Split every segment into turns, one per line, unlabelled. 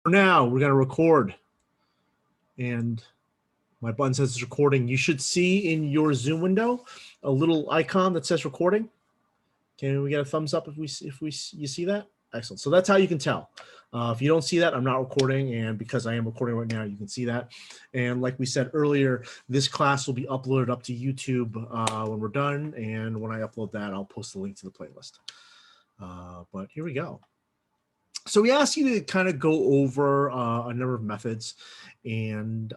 For now, we're going to record. And my button says it's recording. You should see in your Zoom window a little icon that says recording. Can we get a thumbs up if you see that? Excellent. So that's how you can tell. If you don't see that, I'm not recording, and because I am recording right now, you can see that. And like we said earlier, this class will be uploaded up to YouTube when we're done, and when I upload that, I'll post the link to the playlist. But here we go. So we asked you to kind of go over a number of methods and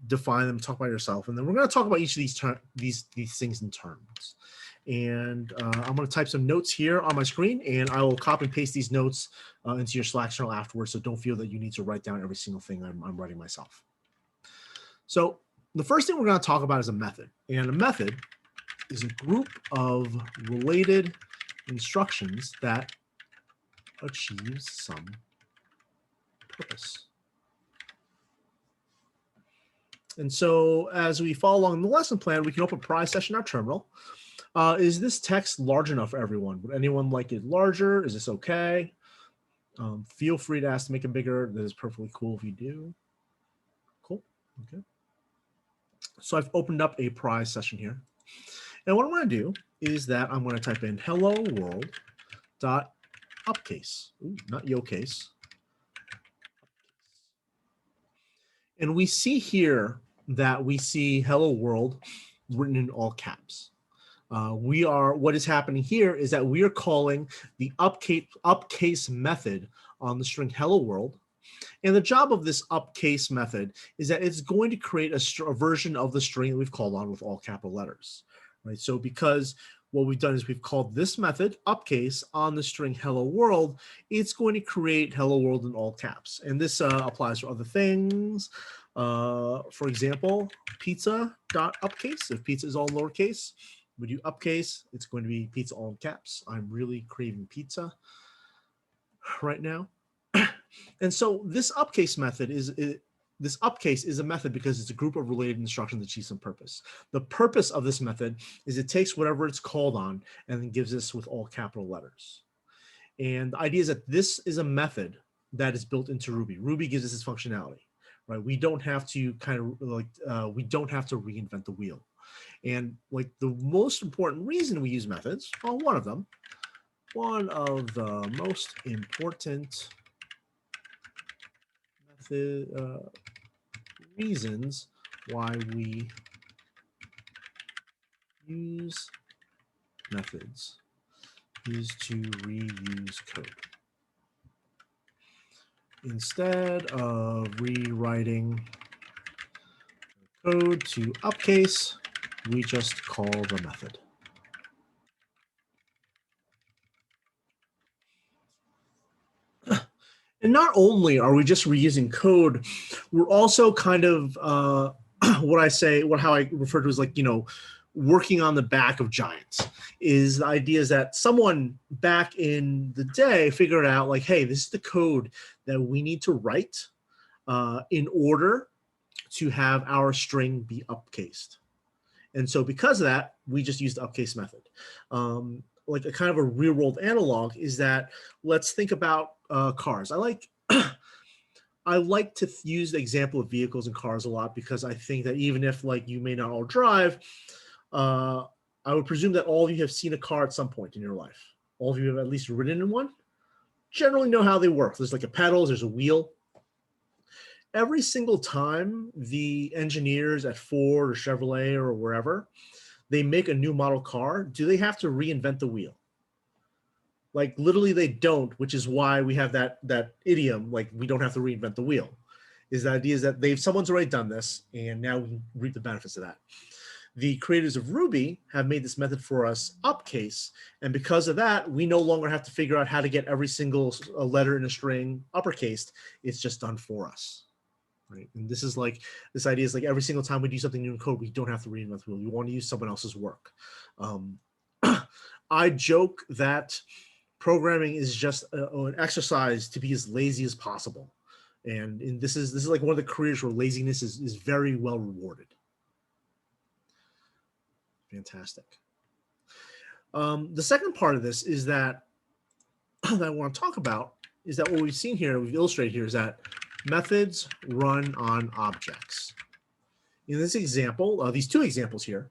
define them, talk about yourself, and then we're going to talk about each of these things in terms. And I'm going to type some notes here on my screen, and I will copy and paste these notes into your Slack channel afterwards, so don't feel that you need to write down every single thing I'm writing myself. So the first thing we're going to talk about is a method, and a method is a group of related instructions that achieves some purpose. And so as we follow along the lesson plan, we can open Prize Session in our terminal. Is this text large enough for everyone? Would anyone like it larger? Is this okay? Feel free to ask to make it bigger. That is perfectly cool if you do. Cool. Okay. So I've opened up a Prize Session here. And what I'm going to do is that I'm going to type in hello world dot upcase. Ooh, not yo case. And we see here that we see hello world written in all caps. What is happening here is that we are calling the upcase method on the string hello world. And the job of this upcase method is that it's going to create a version of the string that we've called on with all capital letters, right? So because what we've done is we've called this method upcase on the string hello world, it's going to create hello world in all caps. And this applies to other things. For example, pizza.upcase, if pizza is all lowercase, we do upcase, it's going to be pizza all in caps. I'm really craving pizza right now. And so this upcase method this upcase is a method because it's a group of related instructions that achieve some purpose. The purpose of this method is it takes whatever it's called on and then gives this with all capital letters. And the idea is that this is a method that is built into Ruby. Ruby gives us this functionality, right? We don't have to we don't have to reinvent the wheel. And like the most important reason we use methods, well, one of the most important reasons why we use methods is to reuse code. Instead of rewriting code to upcase, we just call the method. And not only are we just reusing code, we're also kind of how I refer to as like, working on the back of giants. Is the idea is that someone back in the day figured out like, hey, this is the code that we need to write in order to have our string be upcased. And so because of that, we just used the upcase method. Like a kind of a real world analog is that let's think about cars. I like to use the example of vehicles and cars a lot because I think that even if like you may not all drive, I would presume that all of you have seen a car at some point in your life. All of you have at least ridden in one. Generally know how they work. There's like a pedals, there's a wheel. Every single time the engineers at Ford or Chevrolet or wherever, they make a new model car, do they have to reinvent the wheel? Like literally they don't, which is why we have that idiom, like we don't have to reinvent the wheel. Is the idea is that someone's already done this and now we can reap the benefits of that. The creators of Ruby have made this method for us upcase, and because of that, we no longer have to figure out how to get every single letter in a string uppercased. It's just done for us. Right? And this idea is like every single time we do something new in code, we don't have to reinvent the wheel. We want to use someone else's work. I joke that programming is just an exercise to be as lazy as possible. And this is like one of the careers where laziness is very well rewarded. Fantastic. The second part of this is that I want to talk about is that what we've seen here, we've illustrated here, is that methods run on objects. In this example, these two examples here,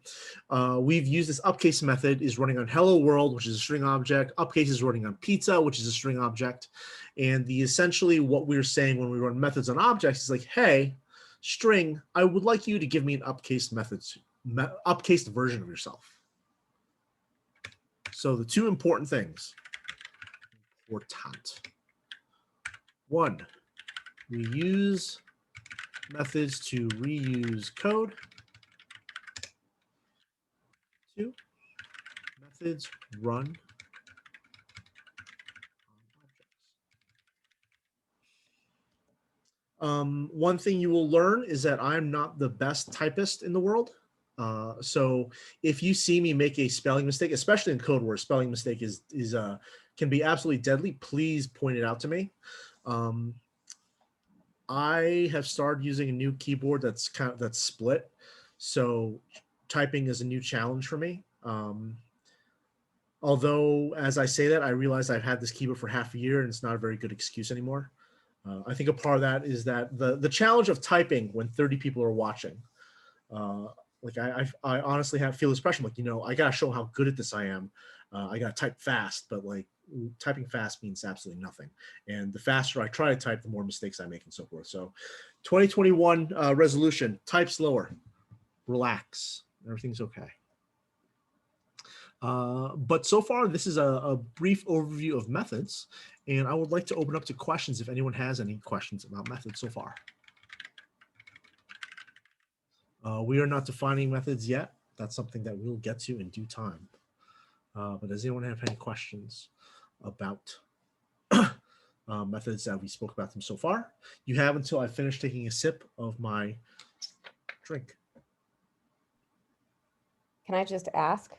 we've used this upcase method is running on hello world, which is a string object. Upcase is running on pizza, which is a string object. And essentially what we're saying when we run methods on objects is like, hey, string, I would like you to give me an upcase upcased version of yourself. So the two important things. Important. One, we use methods to reuse code. Two, methods run on objects. One thing you will learn is that I'm not the best typist in the world. So if you see me make a spelling mistake, especially in code where a spelling mistake can be absolutely deadly, please point it out to me. I have started using a new keyboard that's split, so typing is a new challenge for me. Although, as I say that, I realize I've had this keyboard for half a year and it's not a very good excuse anymore. I think a part of that is that the challenge of typing when 30 people are watching. Like I honestly feel this pressure. Like, I gotta show how good at this I am. I gotta type fast, but like typing fast means absolutely nothing. And the faster I try to type, the more mistakes I make and so forth. So 2021 resolution, type slower, relax, everything's okay. But so far, this is a brief overview of methods, and I would like to open up to questions if anyone has any questions about methods so far. We are not defining methods yet. That's something that we'll get to in due time. But does anyone have any questions about methods that we spoke about them so far? You have until I finish taking a sip of my drink.
Can I just ask?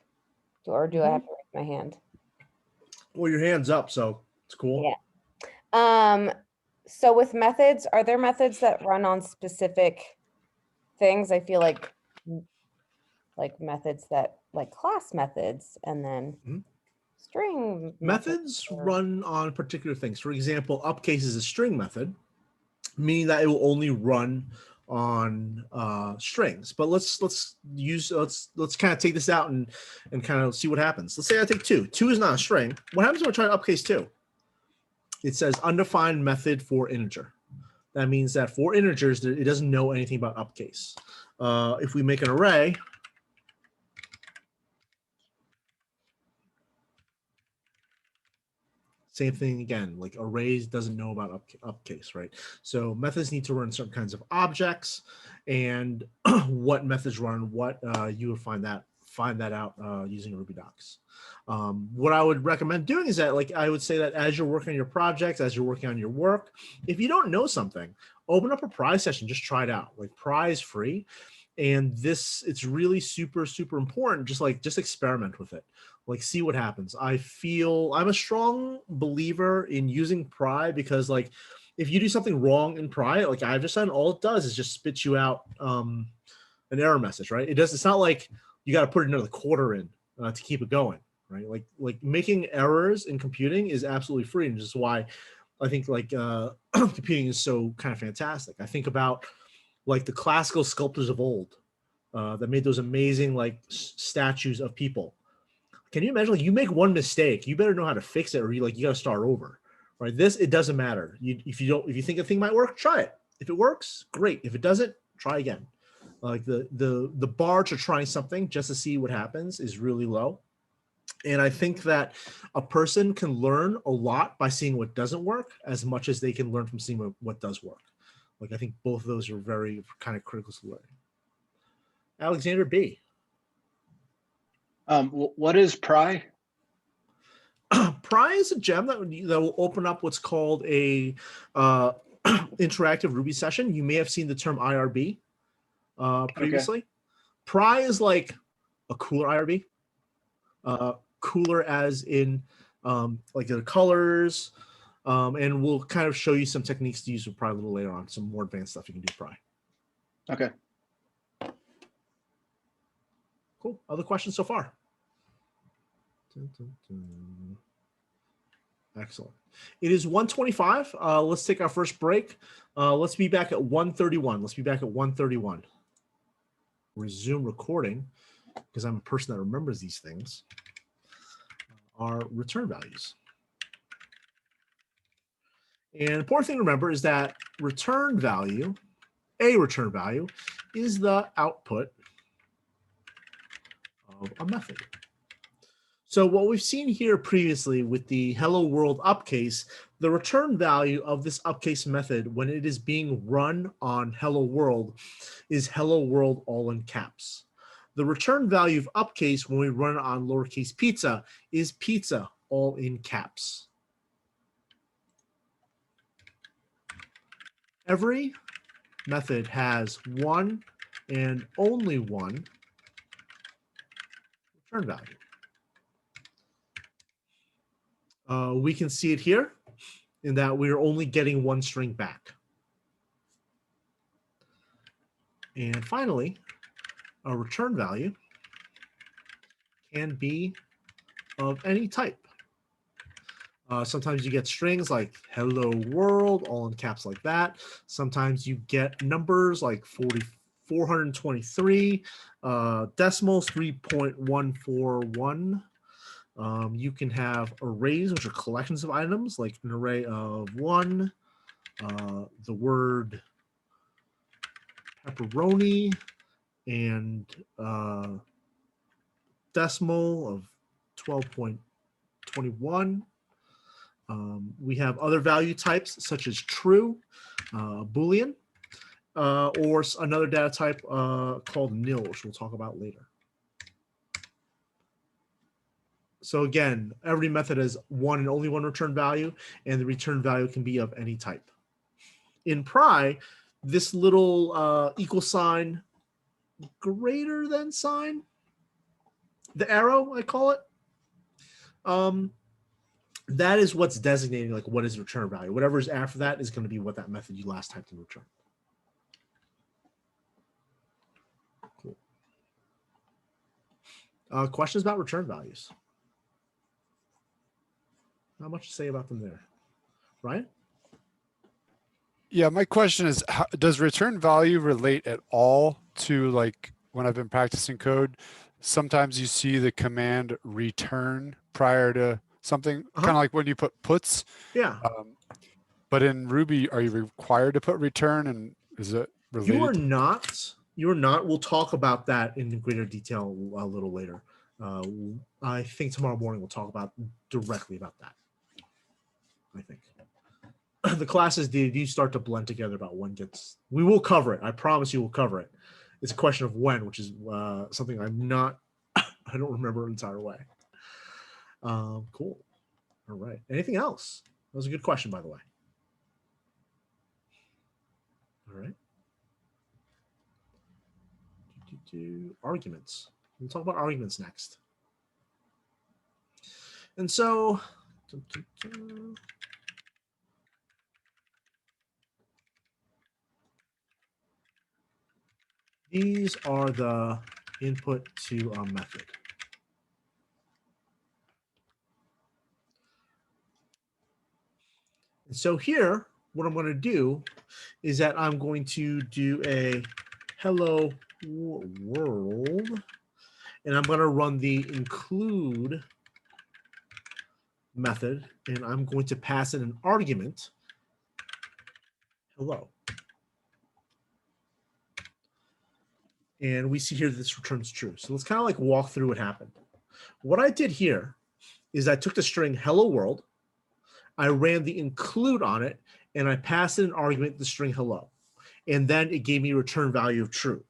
Or do I have to raise my hand?
Well, your hand's up, so it's cool.
Yeah. So with methods, are there methods that run on specific things? I feel like methods that like class methods and then string
methods run on particular things. For example, upcase is a string method, meaning that it will only run on strings. But let's kind of take this out and kind of see what happens. Let's say I take 2. 2 is not a string. What happens when I try to upcase 2? It says undefined method for integer. That means that for integers, it doesn't know anything about upcase. If we make an array, same thing again, like arrays doesn't know about upcase, right? So methods need to run certain kinds of objects, and what methods run what, you would find that out using Ruby docs. What I would recommend doing is that, like, I would say that as you're working on your projects, as you're working on your work, if you don't know something, open up a Pry session, just try it out. Like, Pry is free, and it's really super, super important. Just experiment with it. Like, see what happens. I'm a strong believer in using Pry because, like, if you do something wrong in Pry, like I've just done, all it does is just spit you out an error message, right? It's not like you got to put another quarter in to keep it going, right? Like making errors in computing is absolutely free, and just why I think like computing is so kind of fantastic. I think about like the classical sculptors of old that made those amazing like statues of people. Can you imagine, like, you make one mistake, you better know how to fix it, or you got to start over, right? It doesn't matter. If you think a thing might work, try it. If it works, great. If it doesn't, try again. Like the bar to trying something just to see what happens is really low. And I think that a person can learn a lot by seeing what doesn't work as much as they can learn from seeing what does work. Like, I think both of those are very kind of critical to learning. Alexander B.
What is Pry?
Pry is a gem that will open up what's called a interactive Ruby session. You may have seen the term IRB previously. Okay. Pry is like a cooler IRB. Cooler as in like the colors, and we'll kind of show you some techniques to use with Pry a little later on, some more advanced stuff you can do with Pry.
Okay.
Cool. Other questions so far? Dun, dun, dun. Excellent. It is 1:25. Let's take our first break. Let's be back at 1:31. Let's be back at 1:31. Resume recording because I'm a person that remembers these things. Our return values. And an important thing to remember is that a return value is the output of a method. So what we've seen here previously with the hello world upcase, the return value of this upcase method when it is being run on hello world is hello world all in caps. The return value of upcase when we run it on lowercase pizza is pizza all in caps. Every method has one and only one return value. We can see it here in that we're only getting one string back. And finally, a return value can be of any type. Sometimes you get strings like hello world, all in caps like that. Sometimes you get numbers like 423, decimals 3.141. You can have arrays, which are collections of items, like an array of one, the word pepperoni, and decimal of 12.21. We have other value types such as true, Boolean, or another data type called nil, which we'll talk about later. So again, every method has one and only one return value, and the return value can be of any type. In Pry, this little equal sign, greater than sign, the arrow, I call it, that is what's designating like what is return value. Whatever is after that is going to be what that method you last typed in return. Cool. Questions about return values? Not much to say about them there. Ryan?
Yeah, my question is, does return value relate at all to like when I've been practicing code? Sometimes you see the command return prior to something, kind of like when you put puts.
Yeah.
But in Ruby, are you required to put return, and is it related?
You are not. You are not. We'll talk about that in greater detail a little later. I think tomorrow morning we'll talk about directly about that. I think the classes do start to blend together about when gets. We will cover it. I promise you, we'll cover it. It's a question of when, which is something I'm not. I don't remember an entire way. Cool. All right. Anything else? That was a good question, by the way. All right. Arguments. We'll talk about arguments next. And so. These are the input to a method. And so here, what I'm going to do is that I'm going to do a hello world, and I'm going to run the include method, and I'm going to pass in an argument, hello. And we see here that this returns true. So let's kind of like walk through what happened. What I did here is I took the string hello world, I ran the include on it, and I passed in an argument the string hello. And then it gave me a return value of true.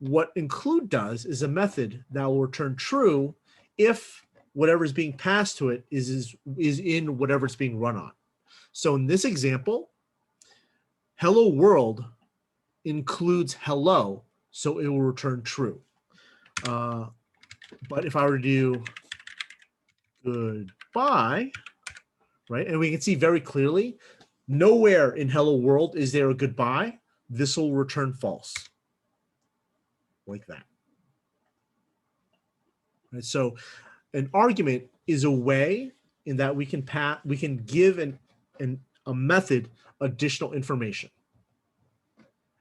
What include does is a method that will return true if whatever is being passed to it is in whatever it's being run on. So in this example, hello world includes hello, so it will return true. But if I were to do goodbye, right, and we can see very clearly, nowhere in hello world is there a goodbye. This will return false, like that. Right, so an argument is a way in that we can give a method additional information.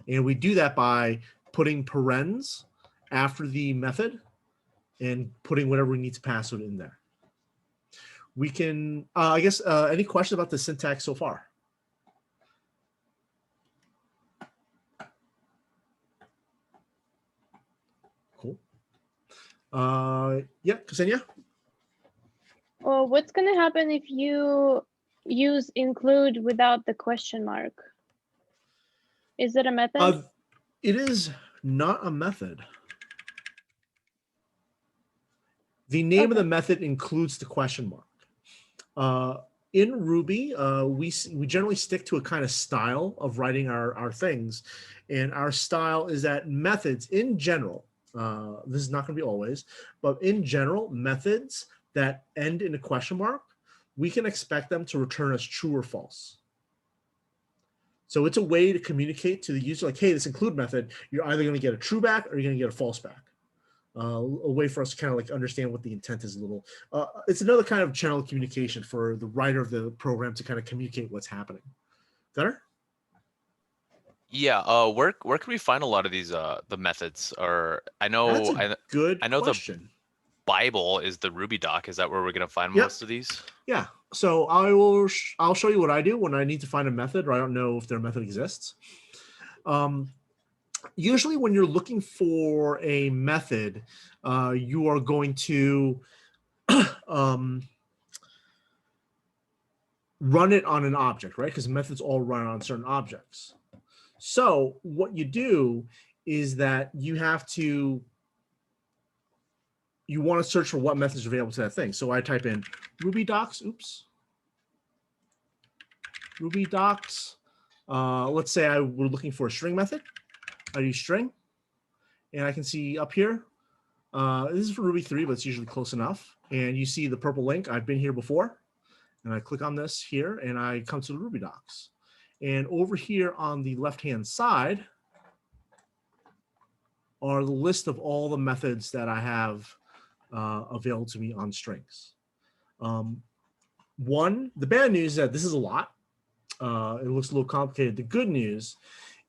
And we do that by putting parens after the method and putting whatever we need to pass it in there. We can, I guess, any questions about the syntax so far? Cool. Yeah, Ksenia?
Well, what's going to happen if you use include without the question mark? Is it a method?
It is not a method. The name of the method includes the question mark. In Ruby, we generally stick to a kind of style of writing our things. And our style is that methods in general, this is not going to be always, but in general, methods that end in a question mark, we can expect them to return as true or false. So it's a way to communicate to the user, like, hey, this include method, you're either going to get a true back or you're going to get a false back. A way for us to kind of like understand what the intent is a little. It's another kind of channel of communication for the writer of the program to kind of communicate what's happening. Gunnar?
Yeah, where can we find a lot of these the methods? Or I know
That's a good question.
The Bible is the Ruby doc. Is that where we're gonna find
Yep.
most of these?
Yeah. So I'll show you what I do when I need to find a method or I don't know if their method exists. Usually when you're looking for a method, you are going to run it on an object, right? Because methods all run on certain objects. So what you do is that you want to search for what methods are available to that thing. So I type in Ruby docs, Ruby docs. Let's say we're looking for a string method. I do string, and I can see up here, this is for Ruby 3, but it's usually close enough. And you see the purple link, I've been here before. And I click on this here, and I come to the Ruby docs. And over here on the left-hand side are the list of all the methods that I have available to me on strings. The bad news is that this is a lot. It looks a little complicated. The good news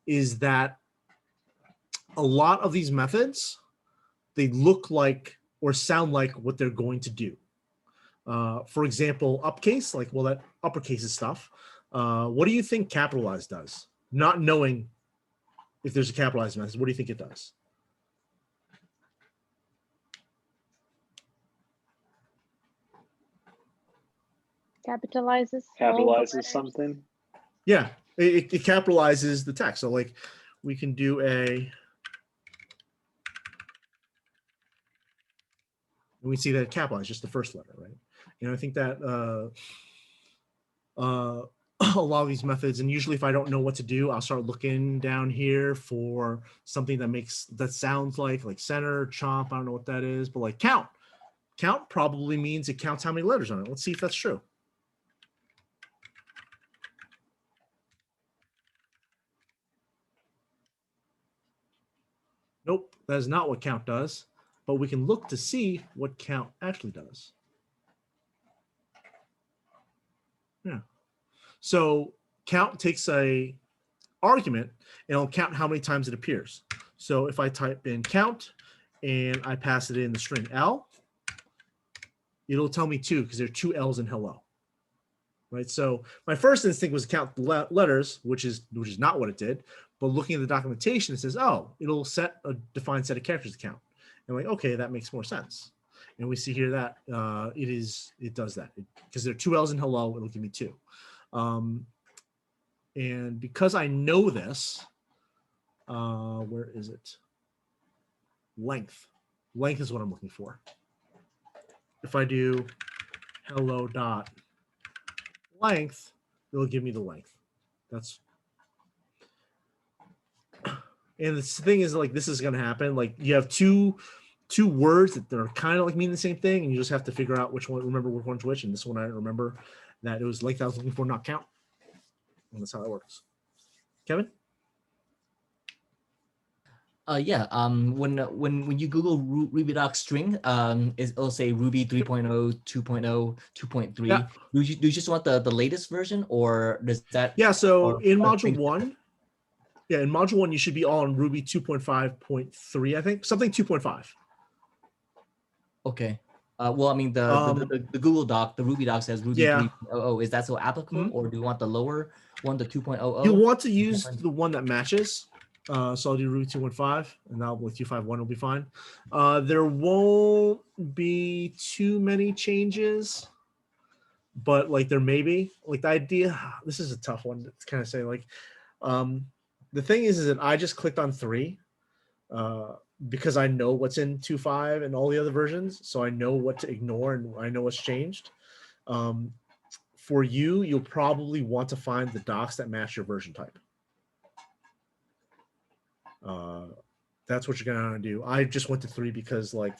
is that a lot of these methods, they look like or sound like what they're going to do. For example, uppercase, like, well, that uppercase is stuff. What do you think capitalize does? Not knowing if there's a capitalized method, what do you think it does?
Capitalizes.
Capitalizes something.
Yeah, it capitalizes the text. So like we can do we see that it capitalized just the first letter, right? And I think that a lot of these methods, and usually if I don't know what to do, I'll start looking down here for something that sounds like center, chomp. I don't know what that is, but like count. Count probably means it counts how many letters on it. Let's see if that's true. Nope, that is not what count does, but we can look to see what count actually does. Yeah. So count takes a argument and it'll count how many times it appears. So if I type in count and I pass it in the string L, it'll tell me 2 because there are 2 L's in hello. Right. So my first instinct was to count the letters, which is not what it did. But looking at the documentation, it says, oh, it'll set a defined set of characters to count. And like, okay, that makes more sense. And we see here that it does that because there are 2 L's in hello, it'll give me 2. And because I know this, where is it? Length. Length is what I'm looking for. If I do hello dot length, it'll give me the length. And the thing is, like, this is going to happen. Like, you have two words that are kind of like mean the same thing, and you just have to figure out which one. Remember which one's which. And this one, I remember that it was length I was looking for, not count. And that's how it works. Kevin?
Yeah. When you Google RubyDocs string, it'll say Ruby 3.0, 2.0, 2.3.
Yeah.
Do you just want the latest version, or does that?
Yeah, so
or
in
are
module
things
one, yeah, in module one, you should be all on Ruby 2.5.3, I think, something 2.5.
Okay. Well, I mean, the Google Doc, the Ruby Doc says Ruby
Yeah.
3.0. Is that still applicable,
Mhm.
or do you want the lower one, the 2.0?
You'll want to use the one that matches. So I'll do Ruby 2.5, and now with 2.5.1 will be fine. There won't be too many changes, but like there may be. Like the idea, this is a tough one to kind of say. Like, the thing is that I just clicked on 3 because I know what's in 2.5 and all the other versions, so I know what to ignore and I know what's changed. For you, you'll probably want to find the docs that match your version type. That's what you're gonna do. I just went to 3 because, like,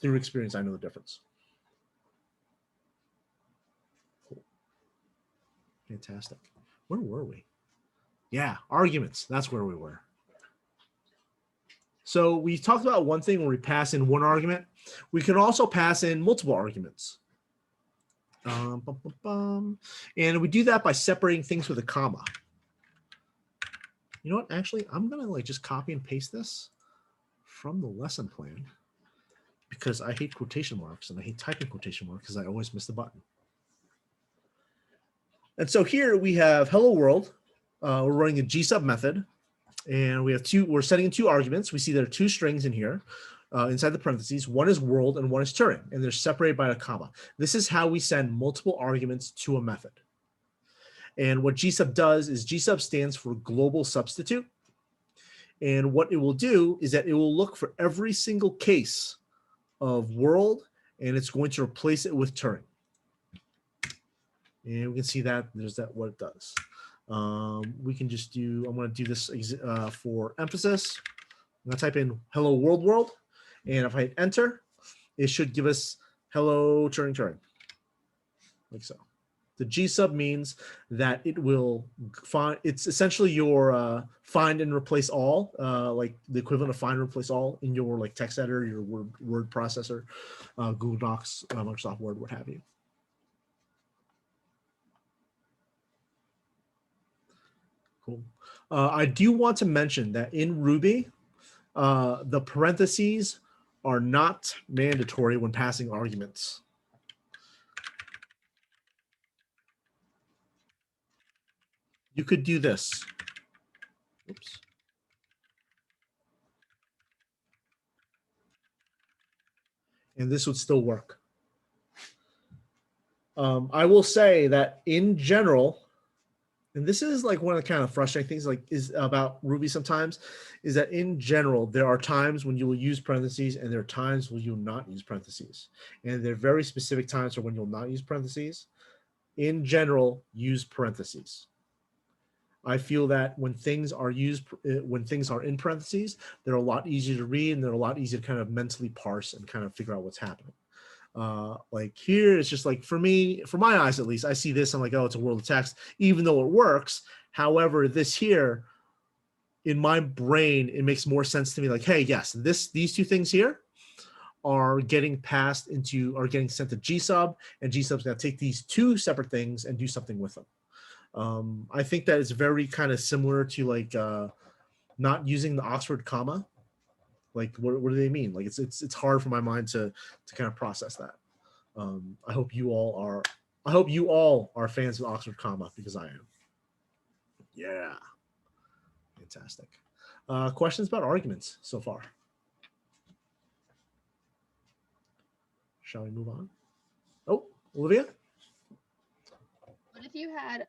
through experience, I know the difference. Cool. Fantastic. Where were we? Yeah, arguments. That's where we were. So we talked about one thing where we pass in one argument. We can also pass in multiple arguments. And we do that by separating things with a comma. You know what? Actually, I'm gonna like just copy and paste this from the lesson plan because I hate quotation marks and I hate typing quotation marks because I always miss the button. And so here we have hello world. We're running a gsub method, and we have we're setting in 2 arguments. We see there are 2 strings in here inside the parentheses. One is world and one is Turing, and they're separated by a comma. This is how we send multiple arguments to a method. And what gsub does is gsub stands for global substitute. And what it will do is that it will look for every single case of world, and it's going to replace it with Turing. And we can see that there's that what it does. We can just do, I'm going to do this for emphasis. I'm going to type in hello world world. And if I hit enter, it should give us hello Turing Turing, like so. The gsub means that it will find, it's essentially your find and replace all, like the equivalent of find and replace all in your like text editor, your word processor, Google Docs, Microsoft Word, what have you. Cool. I do want to mention that in Ruby, the parentheses are not mandatory when passing arguments. You could do this. Oops. And this would still work. I will say that in general, and this is like one of the kind of frustrating things like is about Ruby sometimes, is that in general, there are times when you will use parentheses and there are times when you'll not use parentheses. And there are very specific times for when you'll not use parentheses. In general, use parentheses. I feel that when things are in parentheses, they're a lot easier to read and they're a lot easier to kind of mentally parse and kind of figure out what's happening. Like here, it's just like, for me, for my eyes at least, I see this, I'm like, oh, it's a world of text, even though it works. However, this here, in my brain, it makes more sense to me like, hey, yes, these 2 things here are getting sent to gsub, and gsub's gonna take these 2 separate things and do something with them. I think that it's very kind of similar to like not using the Oxford comma. Like, what do they mean? Like, it's hard for my mind to kind of process that. I hope you all are fans of Oxford comma, because I am. Yeah, fantastic. Questions about arguments so far? Shall we move on? Oh, Olivia?
What if you had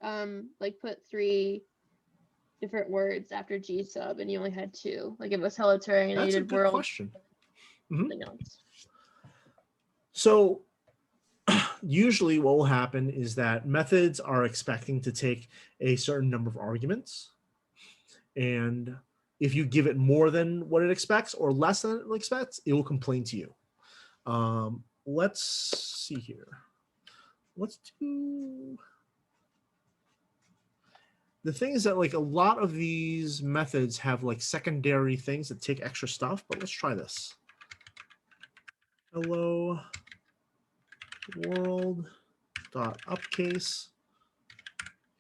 like put 3 different words after gsub and you only had 2? Like it was hello Turing and
That's
you
a
did
good
world.
question.
Something else.
So usually what will happen is that methods are expecting to take a certain number of arguments. And if you give it more than what it expects or less than it expects, it will complain to you. Let's see here. Let's do... the thing is that like a lot of these methods have like secondary things that take extra stuff, but let's try this. Hello world dot upcase.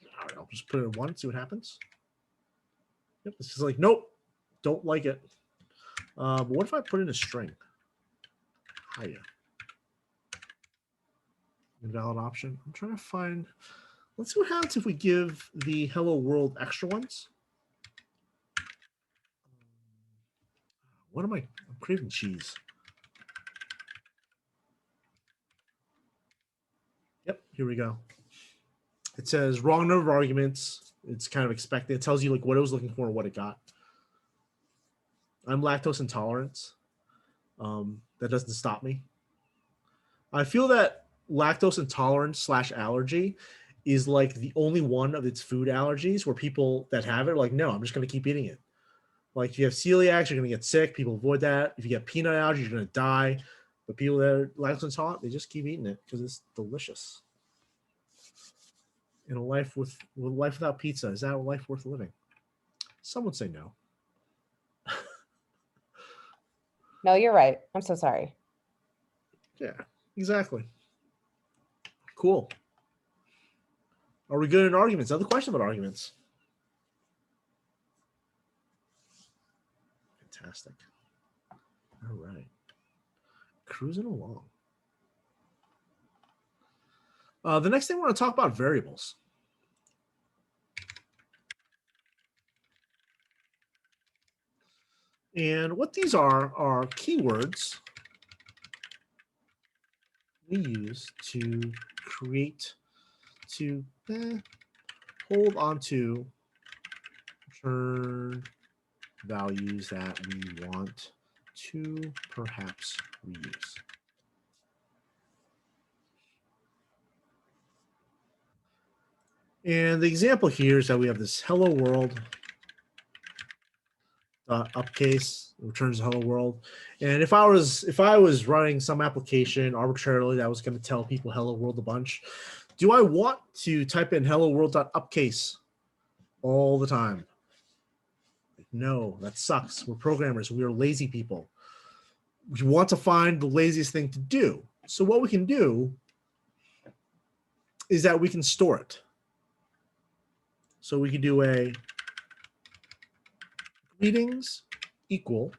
All right, I'll just put it in one, see what happens. Yep, this is like, nope, don't like it. But what if I put in a string? Hiya. Invalid option. I'm trying to find, let's see what happens if we give the hello world extra ones. What am I'm craving cheese. Yep, here we go. It says wrong number of arguments. It's kind of expected. It tells you like what it was looking for and what it got. I'm lactose intolerant. That doesn't stop me. I feel that lactose intolerance / allergy is like the only one of its food allergies where people that have it are like, no, I'm just going to keep eating it. Like if you have celiac, you're going to get sick. People avoid that. If you get peanut allergy, you're going to die. But people that are lactose intolerant, they just keep eating it because it's delicious. In a life with life without pizza, is that a life worth living? Some would say no.
No, you're right. I'm so sorry.
Yeah, exactly. Cool. Are we good in arguments? Other question about arguments? Fantastic. All right. Cruising along. The next thing I want to talk about variables. And what these are keywords we use to create, to hold onto return values that we want to perhaps reuse. And the example here is that we have this hello world upcase returns hello world. And if I was running some application arbitrarily that was going to tell people hello world a bunch, do I want to type in hello world.upcase all the time? No, that sucks. We're programmers. We are lazy people. We want to find the laziest thing to do. So what we can do is that we can store it. So we can do a greetings equal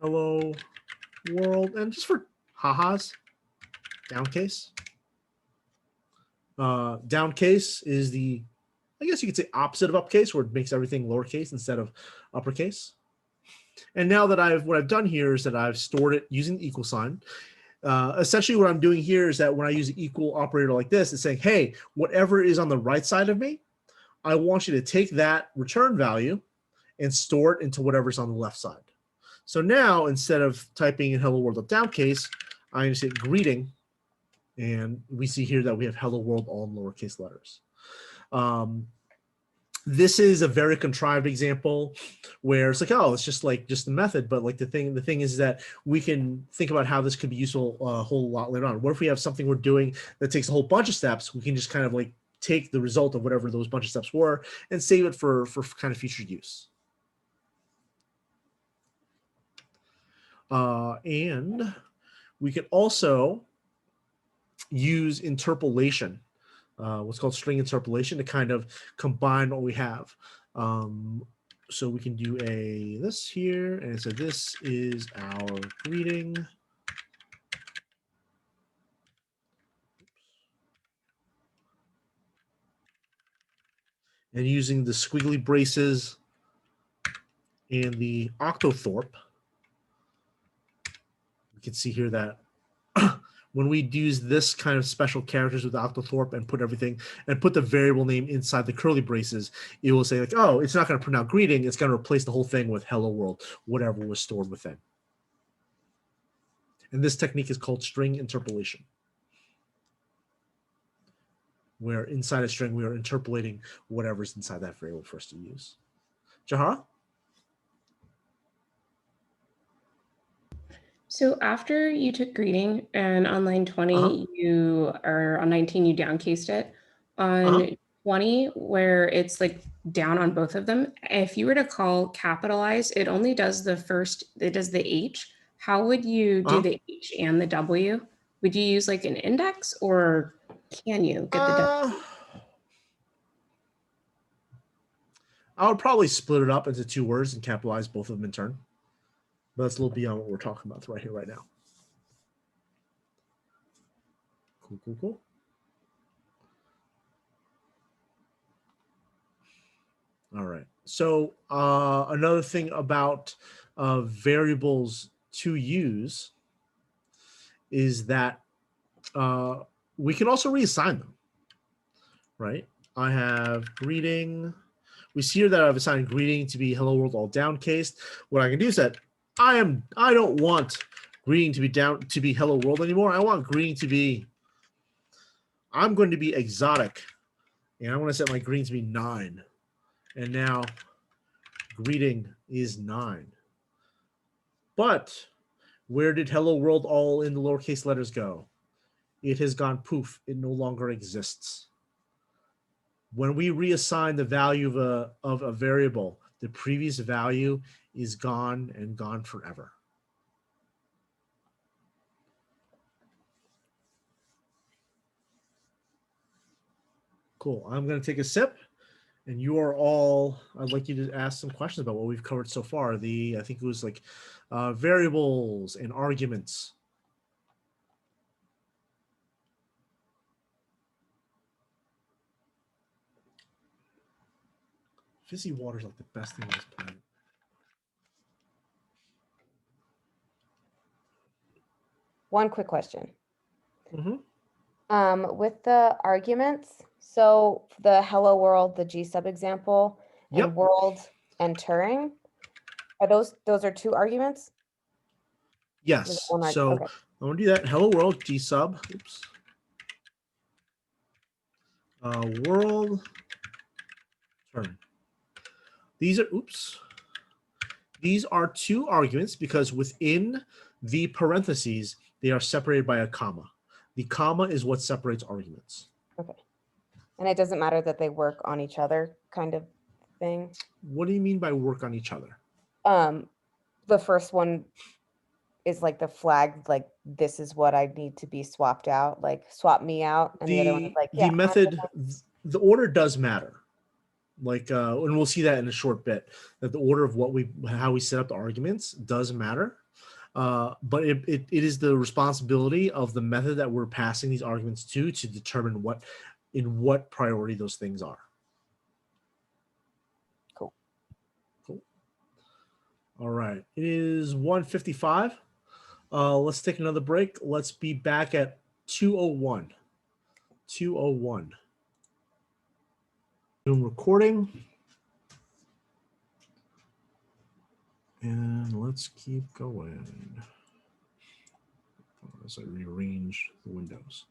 hello world, and just for ha-has, downcase. Downcase is the, I guess you could say, opposite of upcase, where it makes everything lowercase instead of uppercase. And now that what I've done here is that I've stored it using the equal sign. Essentially what I'm doing here is that when I use an equal operator like this, it's saying, hey, whatever is on the right side of me, I want you to take that return value and store it into whatever's on the left side. So now instead of typing in hello world downcase, I'm going to say greeting, and we see here that we have hello world all in lowercase letters. This is a very contrived example where it's like, oh, it's just the method, but like the thing is that we can think about how this could be useful a whole lot later on. What if we have something we're doing that takes a whole bunch of steps? We can just kind of like take the result of whatever those bunch of steps were and save it for kind of future use. And we can also use interpolation, what's called string interpolation, to kind of combine what we have. So we can do this here, and so this is our greeting. And using the squiggly braces and the octothorpe, we can see here that when we use this kind of special characters with octothorpe and put everything and put the variable name inside the curly braces, it will say like, oh, it's not going to print out greeting. It's going to replace the whole thing with hello world, whatever was stored within. And this technique is called string interpolation, where inside a string, we are interpolating whatever's inside that variable for us to use. Jahara?
So after you took greeting and on line 20, you or on 19, you downcased it, on
Uh-huh.
20 where it's like down on both of them. If you were to call capitalize, it only does the first, it does the H. How would you do
Uh-huh.
the H and the W? Would you use like an index or can you get the W?
I would probably split it up into 2 words and capitalize both of them in turn. But that's a little beyond what we're talking about right here, right now. Cool, cool, cool. All right. So another thing about variables to use is that we can also reassign them, right? I have greeting. We see here that I've assigned greeting to be hello world all downcased. What I can do is that I don't want greeting to be hello world anymore. I want greeting to be, I'm going to be exotic, and I want to set my greeting to be 9. And now greeting is 9. But where did hello world all in the lowercase letters go? It has gone poof. It no longer exists. When we reassign the value of a variable, the previous value is gone and gone forever. Cool. I'm going to take a sip. And you are all, I'd like you to ask some questions about what we've covered so far. I think it was like variables and arguments. Fizzy water is like the best thing on this planet.
One quick question.
Mm-hmm.
With the arguments, so the hello world, the G sub example, and
Yep.
world and Turing, are those are 2 arguments?
Yes.
One
So
okay.
I'm going to do that. Hello world, G sub. Oops. World Turing. These are, oops. These are 2 arguments because within the parentheses, they are separated by a comma. The comma is what separates arguments.
Okay. And it doesn't matter that they work on each other kind of thing?
What do you mean by work on each other?
The first one is like the flag, like this is what I need to be swapped out, like swap me out. And the other one is like, yeah,
the method, the order does matter. Like, and we'll see that in a short bit, that the order of how we set up the arguments does matter. But it is the responsibility of the method that we're passing these arguments to determine in what priority those things are.
Cool.
Cool. All right. It is 1:55. Let's take another break. Let's be back at 2:01. 2:01. Zoom recording. And let's keep going as I rearrange the windows.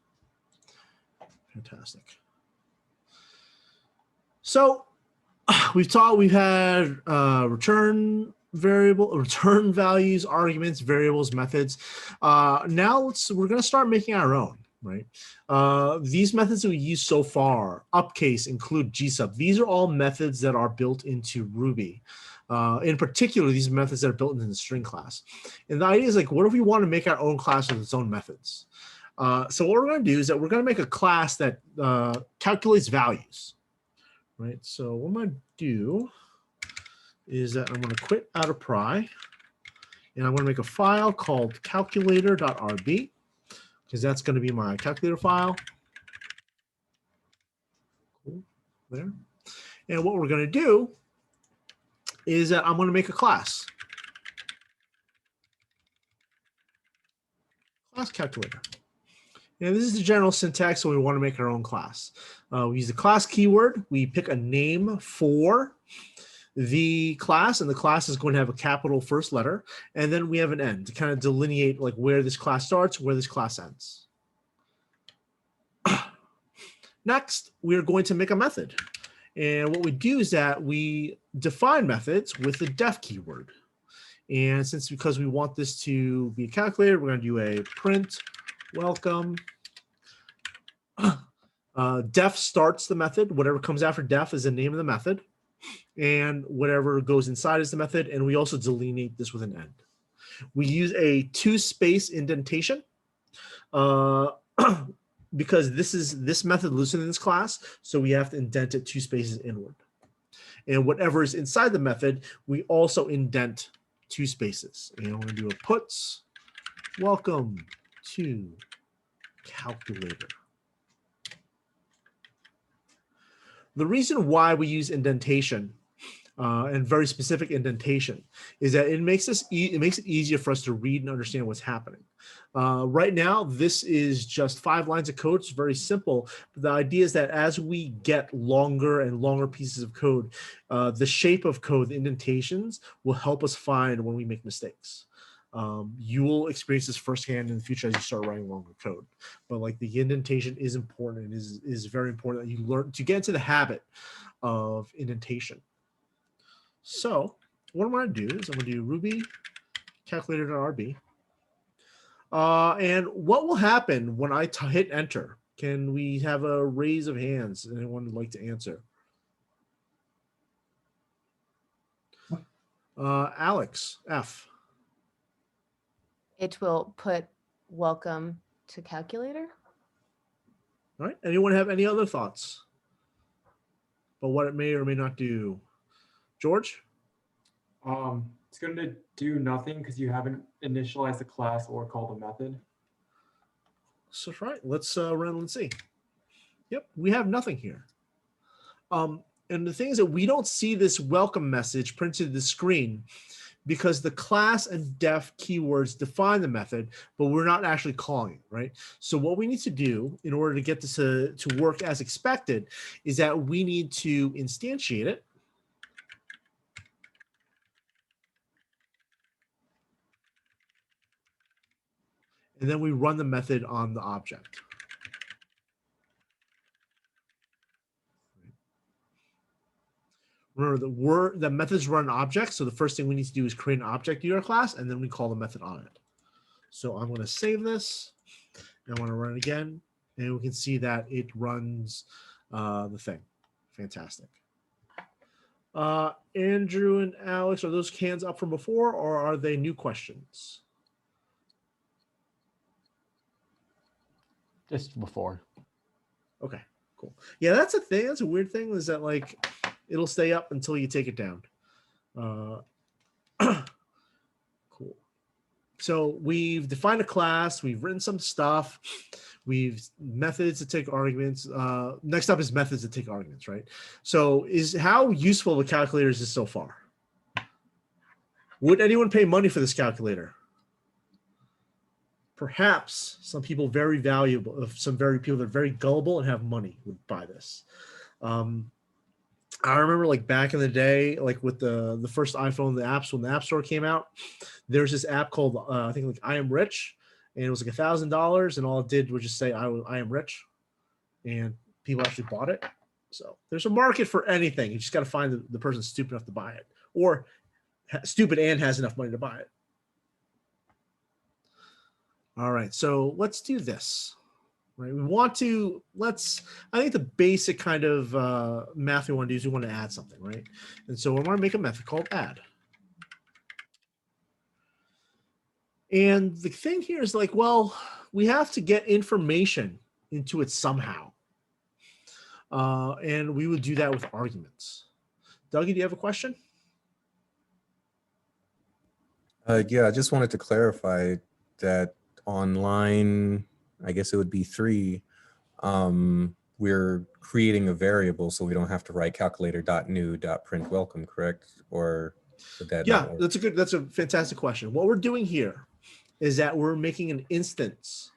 Fantastic. So we've had return values, arguments, variables, methods. Now we're going to start making our own, right? These methods that we use so far, upcase, include, gsub. These are all methods that are built into Ruby. In particular, these methods that are built into the string class. And the idea is like, what if we want to make our own class with its own methods? So what we're going to do is that we're going to make a class that calculates values, right? So what I'm going to do is that I'm going to quit out of pry, and I'm going to make a file called calculator.rb, because that's going to be my calculator file. Cool. There. And what we're going to do is that I'm going to make a class. Class calculator. And this is the general syntax when we want to make our own class. We use the class keyword. We pick a name for the class, and the class is going to have a capital first letter. And then we have an end to kind of delineate like where this class starts, where this class ends. Next, we're going to make a method. And what we do is that we define methods with the def keyword. And because we want this to be a calculator, we're going to do a print welcome Def starts the method. Whatever comes after def is the name of the method. And whatever goes inside is the method. And we also delineate this with an end. We use a 2-space indentation because this method lives in this class. So we have to indent it 2 spaces inward. And whatever is inside the method, we also indent 2 spaces. And we're going to do a puts welcome to calculator. The reason why we use indentation and very specific indentation is that it makes it easier for us to read and understand what's happening. Right now, this is just 5 lines of code. It's very simple. But the idea is that as we get longer and longer pieces of code, the shape of code, the indentations, will help us find when we make mistakes. You will experience this firsthand in the future as you start writing longer code. But like the indentation is important and is very important that you learn to get into the habit of indentation. So what I'm going to do is I'm going to do Ruby calculator.rb. And what will happen when I hit enter? Can we have a raise of hands? Anyone would like to answer? Alex, F.
It will put welcome to calculator.
All right. Anyone have any other thoughts about what it may or may not do? George?
It's going to do nothing because you haven't initialized the class or called a method.
So right. Let's run and see. Yep, we have nothing here. And the thing is that we don't see this welcome message printed to the screen because the class and def keywords define the method, but we're not actually calling it, right? So what we need to do in order to get this to work as expected is that we need to instantiate it. And then we run the method on the object. Remember, the methods run an object, so the first thing we need to do is create an object to our class, and then we call the method on it. So I'm going to save this, and I want to run it again, and we can see that it runs the thing. Fantastic. Andrew and Alex, are those hands up from before, or are they new questions?
Just before.
Okay, cool. Yeah, that's a thing. That's a weird thing is that like it'll stay up until you take it down. Cool. So we've defined a class. We've written some stuff. We've methods to take arguments. Next up is methods to take arguments, right? So how useful the calculator is this so far? Would anyone pay money for this calculator? Perhaps some people very valuable, some people that are very gullible and have money would buy this. I remember like back in the day, like with the first iPhone, the apps when the App Store came out, there's this app called I think like I Am Rich, and it was like $1,000, and all it did was just say I am rich, and people actually bought it. So there's a market for anything. You just got to find the person stupid enough to buy it, or stupid and has enough money to buy it. All right, so let's do this. Right, we want to I think the basic kind of math we want to do is we want to add something, right? And so we want to make a method called add. And the thing here is like, well, we have to get information into it somehow. And we would do that with arguments. Dougie, do you have a question?
Yeah, I just wanted to clarify that on line, I guess it would be 3, we're creating a variable so we don't have to write calculator.new.print welcome, correct? Or would that
Yeah, that's a fantastic question. What we're doing here is that we're making an instance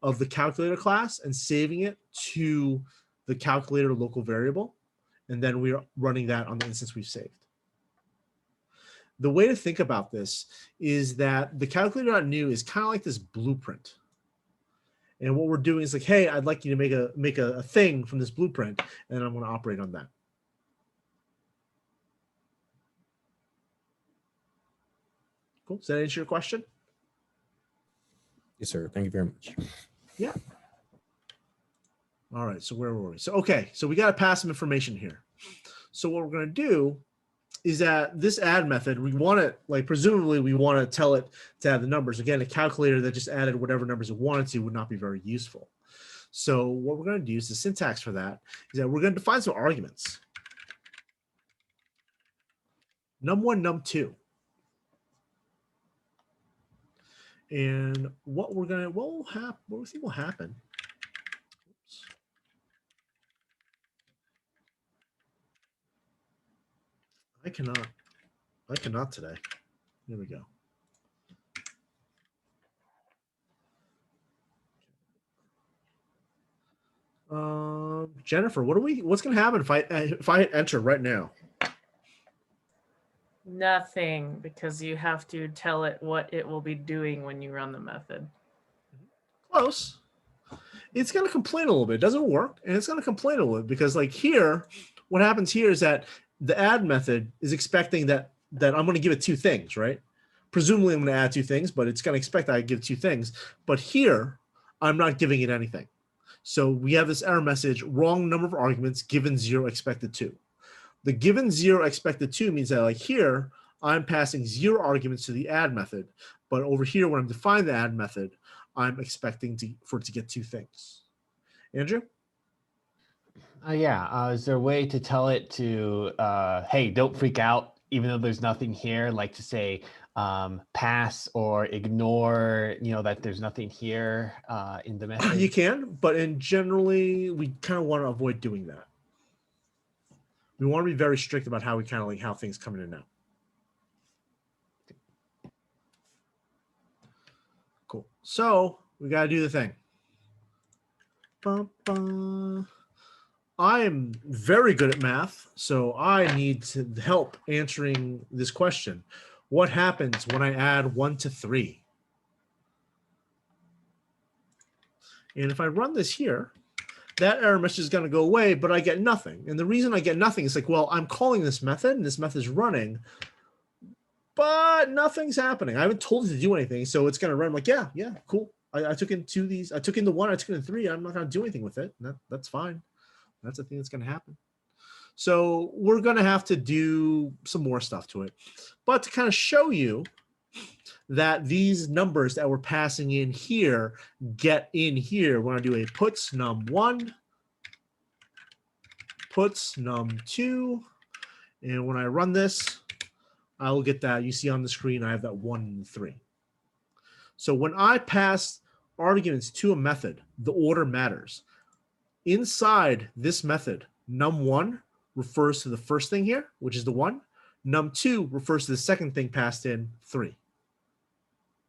of the calculator class and saving it to the calculator local variable, and then we're running that on the instance we've saved. The way to think about this is that the calculator.new is kind of like this blueprint. And what we're doing is like, hey, I'd like you to make a thing from this blueprint, and I'm going to operate on that. Cool. Does that answer your question?
Yes, sir. Thank you very much.
Yeah. All right, so where were we? So, okay, so we got to pass some information here. So what we're going to do is that this add method, we want it, like presumably we want to tell it to add the numbers. Again, a calculator that just added whatever numbers it wanted to would not be very useful. So what we're going to do is the syntax for that is that we're going to define some arguments. Num1, num2. And what we're going to, what we think will happen. Oops. I cannot today. Here we go. Jennifer, what's going to happen if I hit enter right now?
Nothing, because you have to tell it what it will be doing when you run the method.
Close. It's going to complain a little bit. It doesn't work, and it's going to complain a little bit because, like here, what happens here is that the add method is expecting that I'm going to give it two things, right? Presumably, I'm going to add two things, but it's going to expect that I give two things. But here, I'm not giving it anything. So we have this error message: wrong number of arguments given 0 expected 2. The given 0 expected 2 means that, like here, I'm passing 0 arguments to the add method, but over here, when I'm defining the add method, I'm expecting for it to get two things. Andrew?
Yeah. Is there a way to tell it to, hey, don't freak out, even though there's nothing here, like to say pass or ignore, that there's nothing here in the method?
You can, but generally, we kind of want to avoid doing that. We want to be very strict about how we kind of like how things come in and out. Cool. So we got to do the thing. I am very good at math, so I need help answering this question. What happens when I add 1 to 3? And if I run this here, that error message is going to go away, but I get nothing. And the reason I get nothing is like, well, I'm calling this method and this method is running, but nothing's happening. I haven't told it to do anything. So it's going to run like, yeah, cool. I took into these, I took into 1, I took into 3. I'm not going to do anything with it. That's fine. That's the thing that's going to happen. So we're going to have to do some more stuff to it. But to kind of show you that these numbers that we're passing in here get in here, we're going to do a puts num1, puts num2, and when I run this, I will get that. You see on the screen, I have that 1 and 3. So when I pass arguments to a method, the order matters. Inside this method, num1 refers to the first thing here, which is the 1. Num2 refers to the second thing passed in, 3.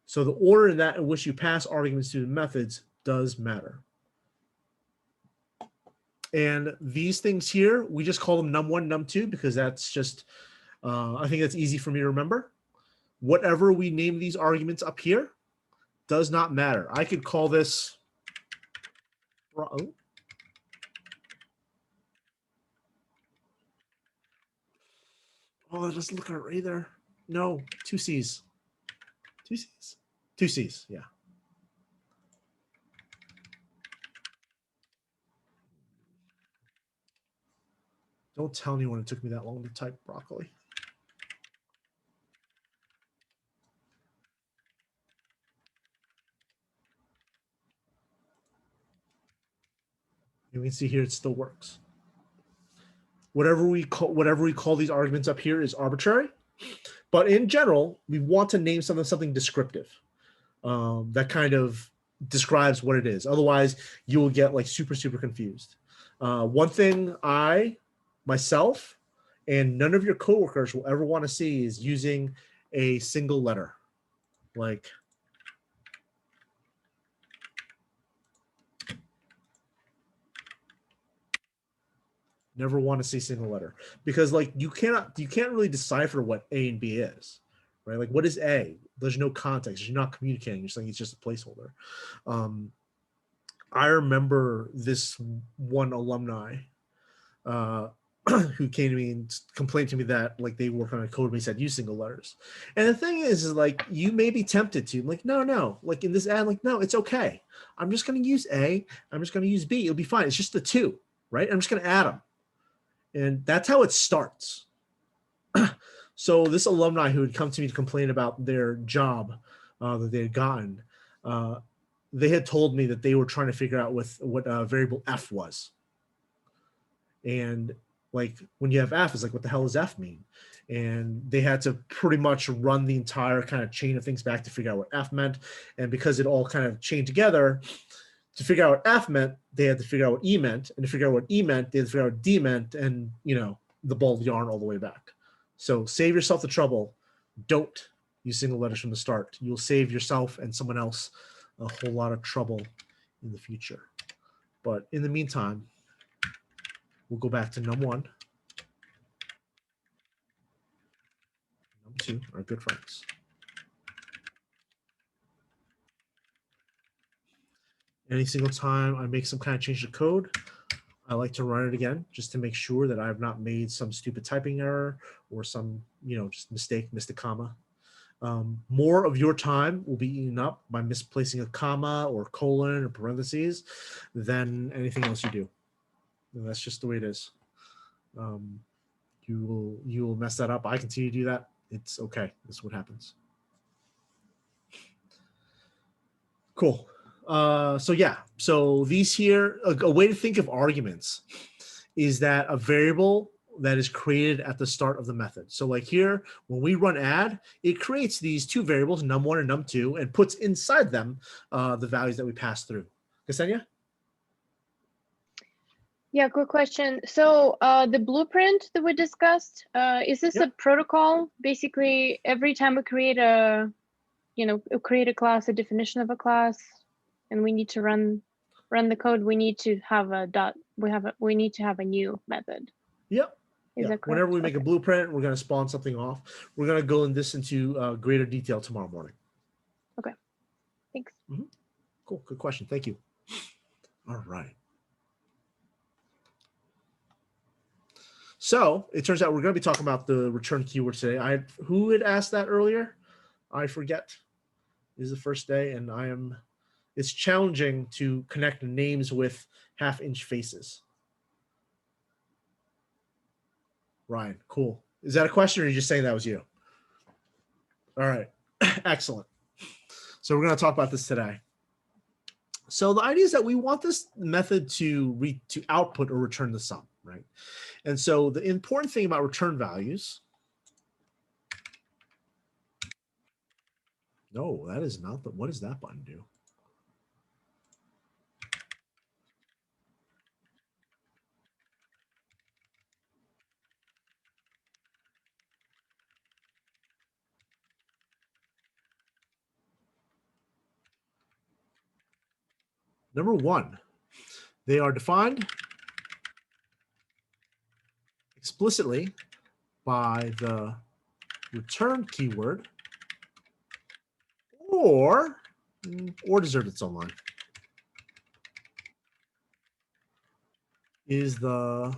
So the order in which you pass arguments to the methods does matter. And these things here, we just call them num1, num2, because that's just, I think that's easy for me to remember. Whatever we name these arguments up here does not matter. I could call this, oh, that doesn't look right either. No, 2 C's. 2 C's. 2 C's, yeah. Don't tell anyone it took me that long to type broccoli. You can see here it still works. Whatever we call these arguments up here is arbitrary, but in general, we want to name something descriptive that kind of describes what it is. Otherwise, you will get like super confused. One thing I, myself, and none of your coworkers will ever want to see is using a single letter, like never want to see single letter, because like you can't really decipher what A and B is, right? Like what is A? There's no context. You're not communicating. You're saying it's just a placeholder. I remember this one alumni who came to me and complained to me that like they work on a code base that use single letters. And the thing is like you may be tempted to like, no, like in this ad, like, no, it's okay. I'm just going to use A. I'm just going to use B. It'll be fine. It's just the two, right? I'm just going to add them. And that's how it starts. So this alumni who had come to me to complain about their job that they had gotten, they had told me that they were trying to figure out what variable F was. And like when you have F, it's like, what the hell does F mean? And they had to pretty much run the entire kind of chain of things back to figure out what F meant. And because it all kind of chained together, to figure out what F meant, they had to figure out what E meant. And to figure out what E meant, they had to figure out what D meant. And, you know, the ball of yarn all the way back. So save yourself the trouble. Don't use single letters from the start. You'll save yourself and someone else a whole lot of trouble in the future. But in the meantime, we'll go back to num1. Num2 are good friends. Any single time I make some kind of change to code, I like to run it again just to make sure that I have not made some stupid typing error or some, you know, just mistake, missed a comma. More of your time will be eaten up by misplacing a comma or colon or parentheses than anything else you do. And that's just the way it is. You will mess that up. I continue to do that. It's okay. That's what happens. Cool. So yeah, so these here, a way to think of arguments is that a variable that is created at the start of the method. So like here, when we run add, it creates these two variables, num1 and num2, and puts inside them the values that we pass through. Ksenia?
Yeah, quick question. So the blueprint that we discussed, is this a protocol? Basically, every time we create a, create a class, a definition of a class, and we need to run the code, we need to have a dot. We need to have a new method.
Yep.
Is that correct?
Whenever we make a blueprint, we're going to spawn something off. We're going to go into greater detail tomorrow morning.
Okay. Thanks.
Mm-hmm. Cool. Good question. Thank you. All right. So it turns out we're going to be talking about the return keyword today. Who had asked that earlier? I forget. This is the first day, and it's challenging to connect names with half-inch faces. Ryan, cool. Is that a question, or are you just saying that was you? All right, excellent. So we're going to talk about this today. So the idea is that we want this method to output or return the sum, right? And so the important thing about return values. No, that is not. What does that button do? Number one, they are defined explicitly by the return keyword or deserve its own line. Is the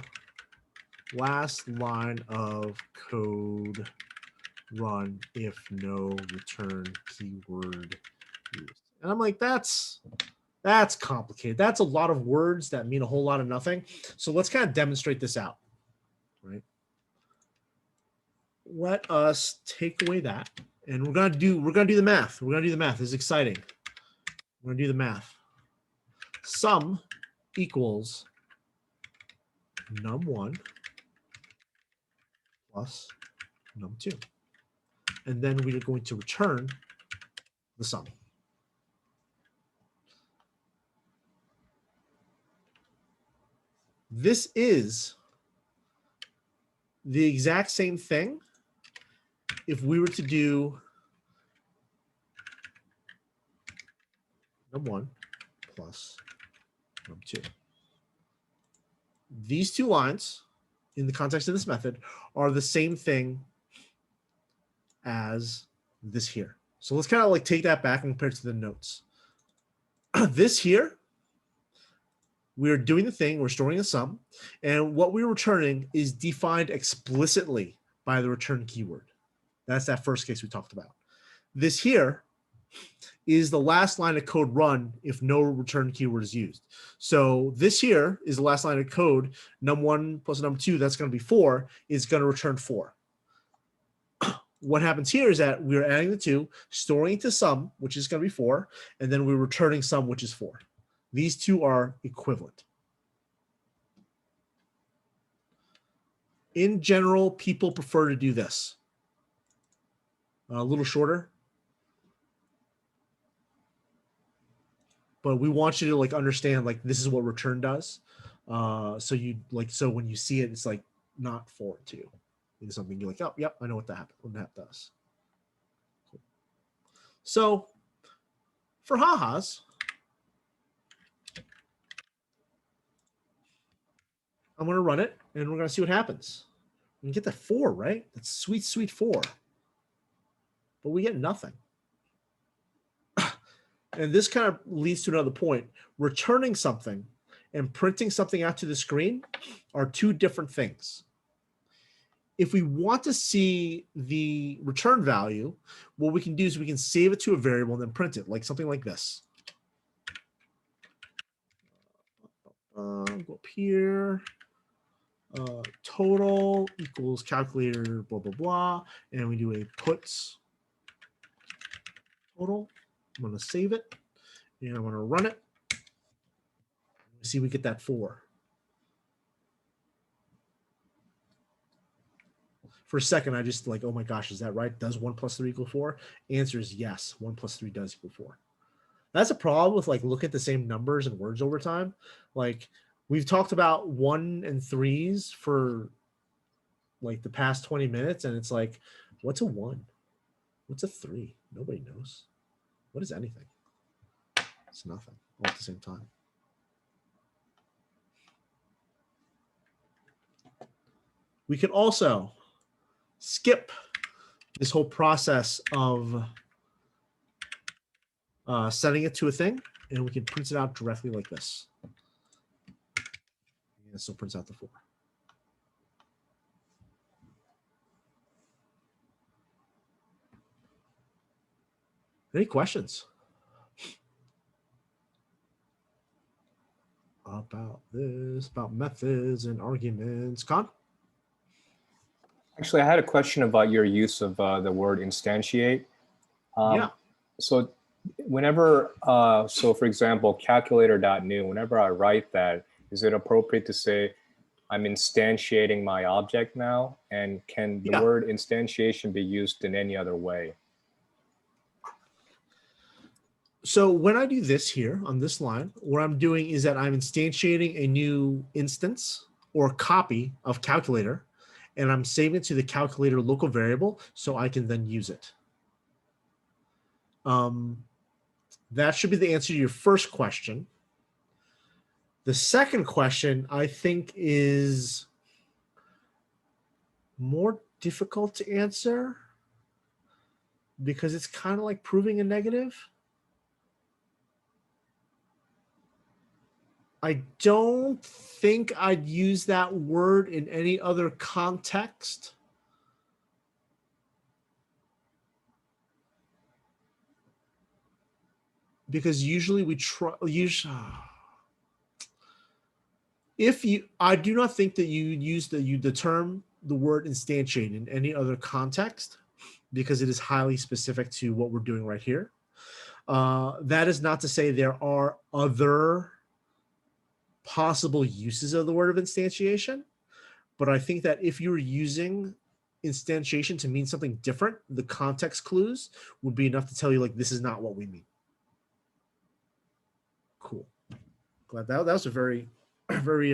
last line of code run if no return keyword used. And I'm like, that's complicated. That's a lot of words that mean a whole lot of nothing. So let's kind of demonstrate this out, right? Let us take away that, and we're gonna do the math. We're gonna do the math. This is exciting. We're gonna do the math. Sum equals num1 plus num2, and then we are going to return the sum. This is the exact same thing if we were to do num1 plus num2. These two lines in the context of this method are the same thing as this here. So let's kind of like take that back and compare it to the notes. This here we're doing the thing, we're storing a sum, and what we're returning is defined explicitly by the return keyword. That's that first case we talked about. This here is the last line of code run if no return keyword is used. So this here is the last line of code, num1 plus num2, that's going to be 4, is going to return 4. What happens here is that we're adding the 2, storing it to sum, which is going to be 4, and then we're returning sum, which is 4. These two are equivalent. In general, people prefer to do this. A little shorter. But we want you to like understand like this is what return does. So when you see it, it's like not 4 2. It's something you're like, oh, yep, I know what that does. Cool. So for ha-has, I'm going to run it and we're going to see what happens. We get that 4, right? That's sweet, sweet 4. But we get nothing. And this kind of leads to another point. Returning something and printing something out to the screen are two different things. If we want to see the return value, what we can do is we can save it to a variable and then print it, like something like this. Go up here. Total equals calculator, blah, blah, blah. And we do a puts total. I'm going to save it and I'm going to run it. See, we get that 4. For a second, I just like, oh my gosh, is that right? Does 1 plus 3 equal 4? Answer is yes, 1 plus 3 does equal 4. That's a problem with like looking at the same numbers and words over time. Like we've talked about 1 and 3s for like the past 20 minutes. And it's like, what's a 1? What's a 3? Nobody knows. What is anything? It's nothing all at the same time. We could also skip this whole process of setting it to a thing, and we can print it out directly like this. And it still prints out the 4. Any questions about this, about methods and arguments? Con?
Actually, I had a question about your use of the word instantiate.
Yeah.
So whenever, so for example, calculator.new, whenever I write that, is it appropriate to say, I'm instantiating my object now? And can the word instantiation be used in any other way?
So when I do this here on this line, what I'm doing is that I'm instantiating a new instance or copy of calculator, and I'm saving it to the calculator local variable so I can then use it. That should be the answer to your first question. The second question, I think, is more difficult to answer because it's kind of like proving a negative. I don't think I'd use that word in any other context. Because usually we try, I do not think that you use the word instantiate in any other context because it is highly specific to what we're doing right here. That is not to say there are other possible uses of the word of instantiation, but I think that if you're using instantiation to mean something different, the context clues would be enough to tell you like this is not what we mean. Cool. Glad that was a very, very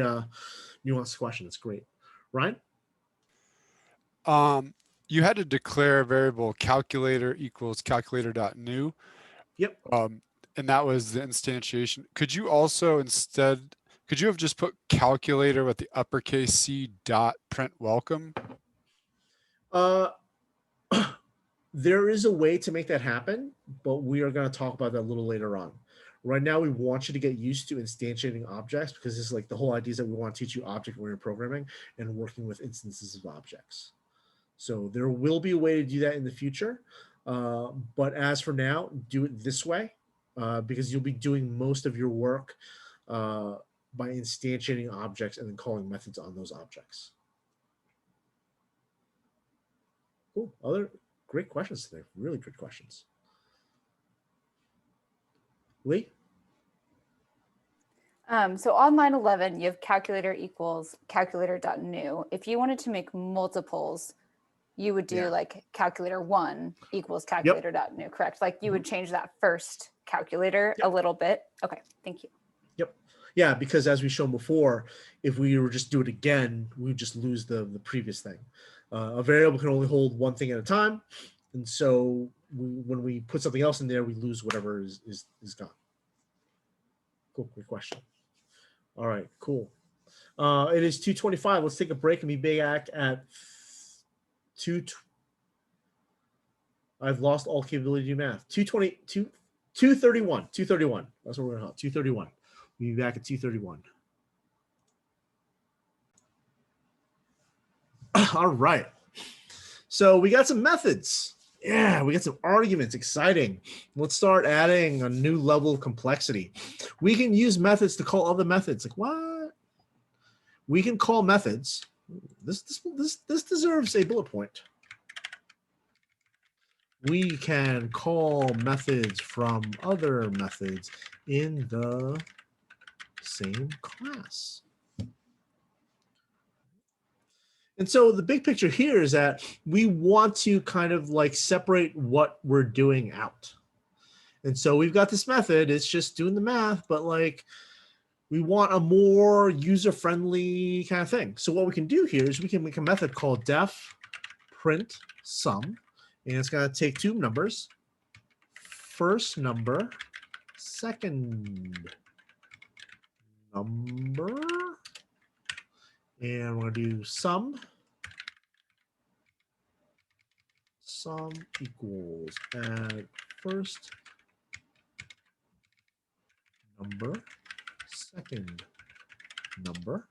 nuanced question. That's great. Ryan?
You had to declare a variable calculator equals calculator.new.
Yep.
And that was the instantiation. Could you also could you have just put calculator with the uppercase C dot print welcome?
There is a way to make that happen, but we are going to talk about that a little later on. Right now, we want you to get used to instantiating objects because this is like the whole idea is that we want to teach you object-oriented programming and working with instances of objects. So there will be a way to do that in the future. But as for now, do it this way because you'll be doing most of your work by instantiating objects and then calling methods on those objects. Cool. Other great questions today. Really good questions. Lee?
So on line 11, you have calculator equals calculator.new. If you wanted to make multiples, you would do like calculator 1 equals calculator.new, correct? Like you would change that first calculator a little bit. Okay, thank you.
Yep. Yeah, because as we shown before, if we were just do it again, we would just lose the previous thing. A variable can only hold one thing at a time. And so when we put something else in there, we lose whatever is gone. Cool, great question. All right, cool. It is 2:25. Let's take a break and be back at 2. I've lost all capability to do math. 2:31. 2:31. That's what we're going to 2:31. We'll be back at 2:31. All right. So we got some methods. Yeah, we got some arguments. Exciting. Let's start adding a new level of complexity. We can use methods to call other methods. Like what? We can call methods. This deserves a bullet point. We can call methods from other methods in the same class. And so the big picture here is that we want to kind of like separate what we're doing out. And so we've got this method, it's just doing the math, but like we want a more user-friendly kind of thing. So what we can do here is we can make a method called def print sum, and it's gonna take two numbers, first number, second number, and we're gonna do sum equals add first number, second number,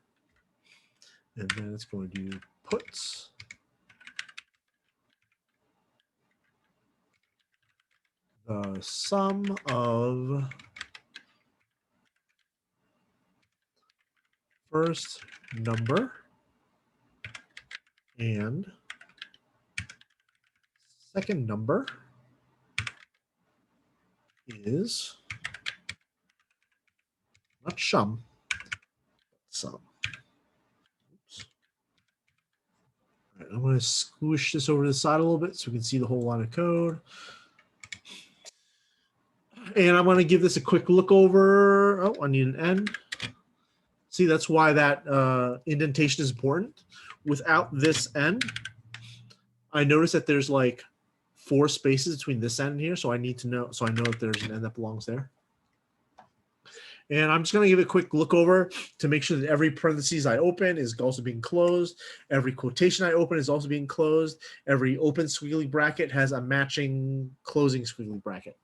and then it's going to do puts the sum of first number and second number is not sum, sum. Oops. All right, I'm going to squish this over to the side a little bit so we can see the whole line of code. And I'm going to give this a quick look over. Oh, I need an end. See, that's why that indentation is important. Without this end, I notice that there's like 4 spaces between this end and here. So I need to know, so I know that there's an end that belongs there. And I'm just going to give it a quick look over to make sure that every parentheses I open is also being closed. Every quotation I open is also being closed. Every open squiggly bracket has a matching closing squiggly bracket.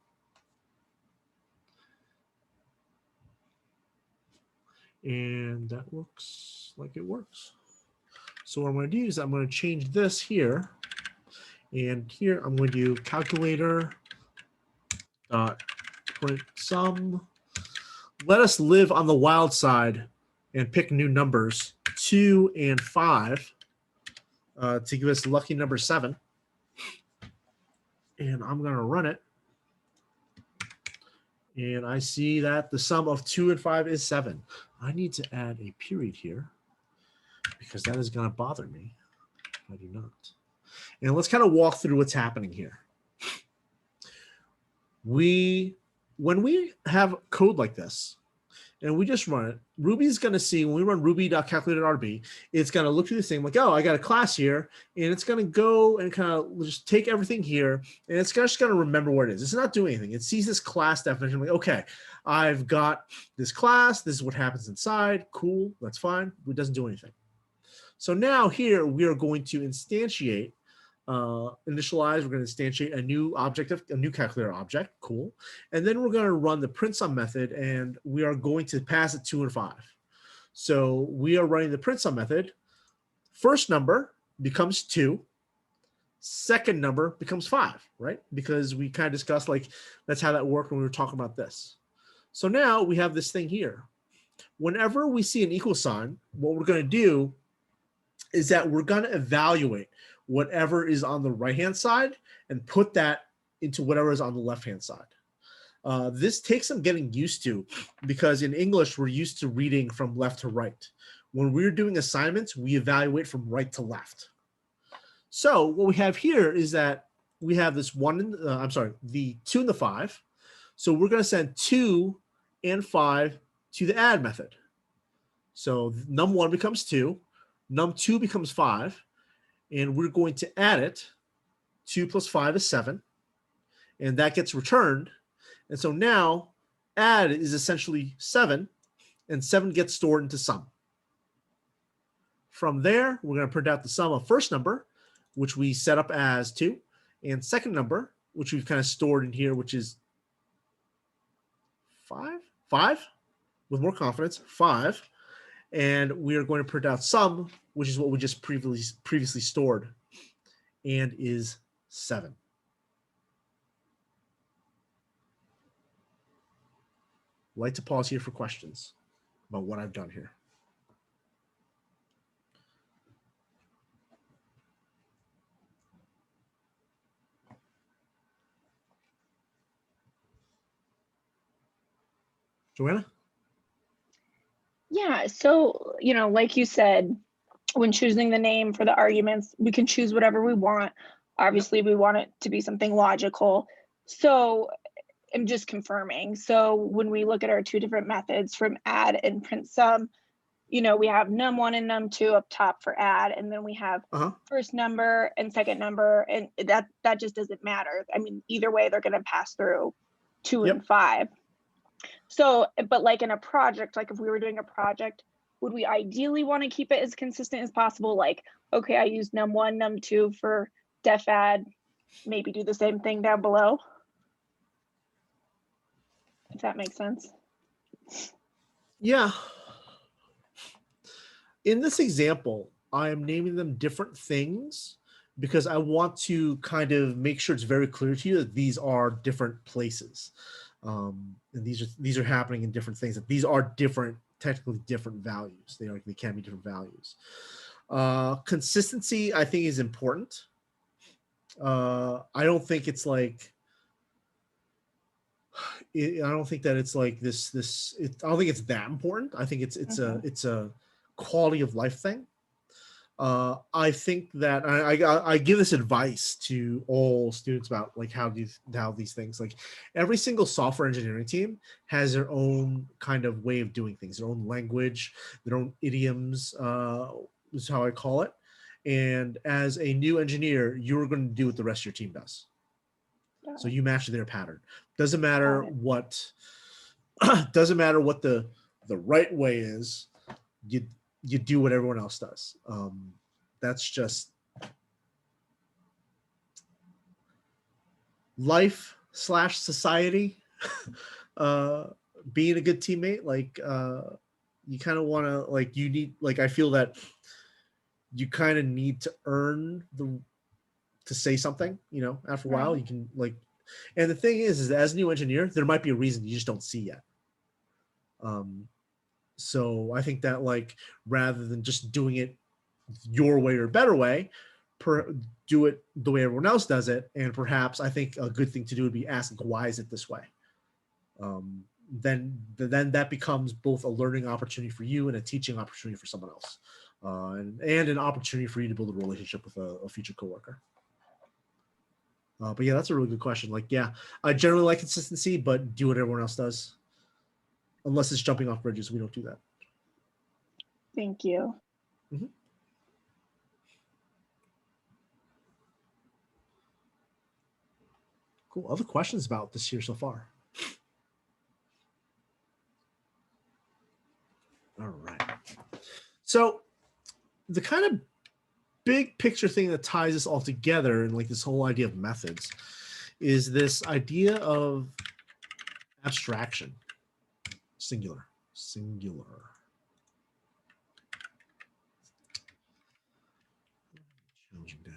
And that looks like it works. So what I'm going to do is I'm going to change this here. And here I'm going to do calculator dot print sum. Let us live on the wild side and pick new numbers 2 and 5 to give us lucky number 7. And I'm going to run it. And I see that the sum of 2 and 5 is 7. I need to add a period here because that is going to bother me if I do not. And let's kind of walk through what's happening here. When we have code like this and we just run it, Ruby's going to see when we run ruby.calculator.rb, it's going to look through this thing like, oh, I got a class here, and it's going to go and kind of just take everything here, and it's just going to remember what it is. It's not doing anything. It sees this class definition like, okay, I've got this class. This is what happens inside. Cool. That's fine. It doesn't do anything. So now here we are going to instantiate initialize. We're going to instantiate a new calculator object. Cool. And then we're going to run the print sum method, and we are going to pass it 2 and 5. So we are running the print sum method. First number becomes 2. Second number becomes 5, right? Because we kind of discussed like that's how that worked when we were talking about this. So now we have this thing here. Whenever we see an equal sign, what we're going to do is that we're going to evaluate whatever is on the right-hand side and put that into whatever is on the left-hand side. This takes some getting used to because in English, we're used to reading from left to right. When we're doing assignments, we evaluate from right to left. So what we have here is that we have this the 2 and the 5. So we're going to send 2 and 5 to the add method. So num1 becomes 2, num2 becomes 5, and we're going to add it. 2 plus 5 is 7, and that gets returned. And so now add is essentially 7, and 7 gets stored into sum. From there, we're going to print out the sum of first number, which we set up as 2, and second number, which we've kind of stored in here, which is 5, with more confidence, 5. And we are going to print out sum, which is what we just previously stored, and is 7. I'd like to pause here for questions about what I've done here. Joanna?
Yeah, so, like you said, when choosing the name for the arguments, we can choose whatever we want. Obviously, we want it to be something logical. So I'm just confirming. So when we look at our 2 different methods from add and print sum, we have num1 and num2 up top for add, and then we have first number and second number, and that just doesn't matter. I mean, either way, they're going to pass through 2 and 5. So, but like in a project, like if we were doing a project, would we ideally want to keep it as consistent as possible? Like, okay, I used num1, num2 for def add, maybe do the same thing down below. If that makes sense.
Yeah. In this example, I am naming them different things because I want to kind of make sure it's very clear to you that these are different places. And these are happening in different things. That these are different, technically different values. They can be different values. Consistency, I think, is important. I don't think it's like. I don't think that it's like this. I don't think it's that important. I think it's a quality of life thing. I think that I give this advice to all students about like how these things, like every single software engineering team has their own kind of way of doing things, their own language, their own idioms, is how I call it. And as a new engineer, you're going to do what the rest of your team does. Yeah. So you match their pattern. Doesn't matter what the right way is. You do what everyone else does. That's just life/society. Being a good teammate, like you kind of want to, like, you need, like, I feel that you kind of need to earn to say something, after a while you can, like, and the thing is as a new engineer, there might be a reason you just don't see yet. So I think that, like, rather than just doing it your way or better way, do it the way everyone else does it. And perhaps I think a good thing to do would be ask, why is it this way? Then that becomes both a learning opportunity for you and a teaching opportunity for someone else, and an opportunity for you to build a relationship with a future coworker. But yeah, that's a really good question. Like, yeah, I generally like consistency, but do what everyone else does. Unless it's jumping off bridges, we don't do that.
Thank you.
Mm-hmm. Cool. Other questions about this here so far? All right. So the kind of big picture thing that ties this all together and like this whole idea of methods is this idea of abstraction. Singular. Challenging day.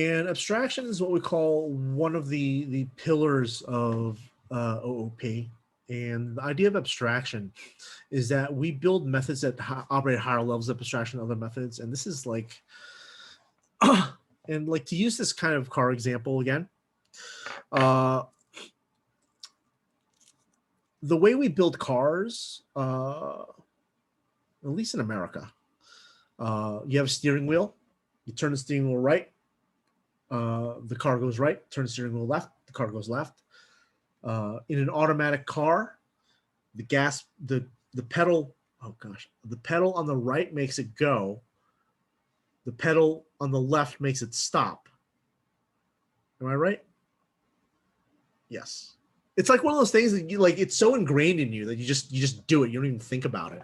And abstraction is what we call one of the pillars of OOP. And the idea of abstraction is that we build methods that operate at higher levels of abstraction than other methods. And this is like, and like to use this kind of car example again, the way we build cars, at least in America, you have a steering wheel, you turn the steering wheel right, the car goes right, turn the steering wheel left, the car goes left. In an automatic car, the pedal, oh gosh, the pedal on the right makes it go. The pedal on the left makes it stop. Am I right? Yes. It's like one of those things that you like, it's so ingrained in you that you just do it. You don't even think about it.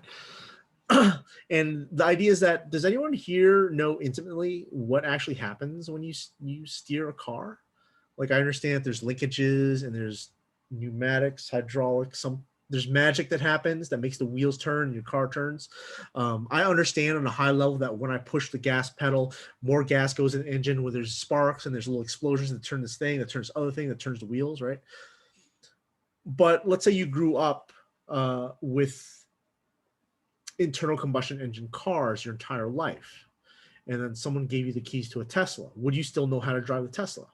And the idea is that, does anyone here know intimately what actually happens when you steer a car? Like, I understand that there's linkages and there's pneumatics, hydraulics, there's magic that happens that makes the wheels turn and your car turns. I understand on a high level that when I push the gas pedal, more gas goes in the engine, where there's sparks and there's little explosions that turn this thing, that turns other thing, that turns the wheels, right? But let's say you grew up with internal combustion engine cars your entire life, and then someone gave you the keys to a Tesla. Would you still know how to drive the Tesla?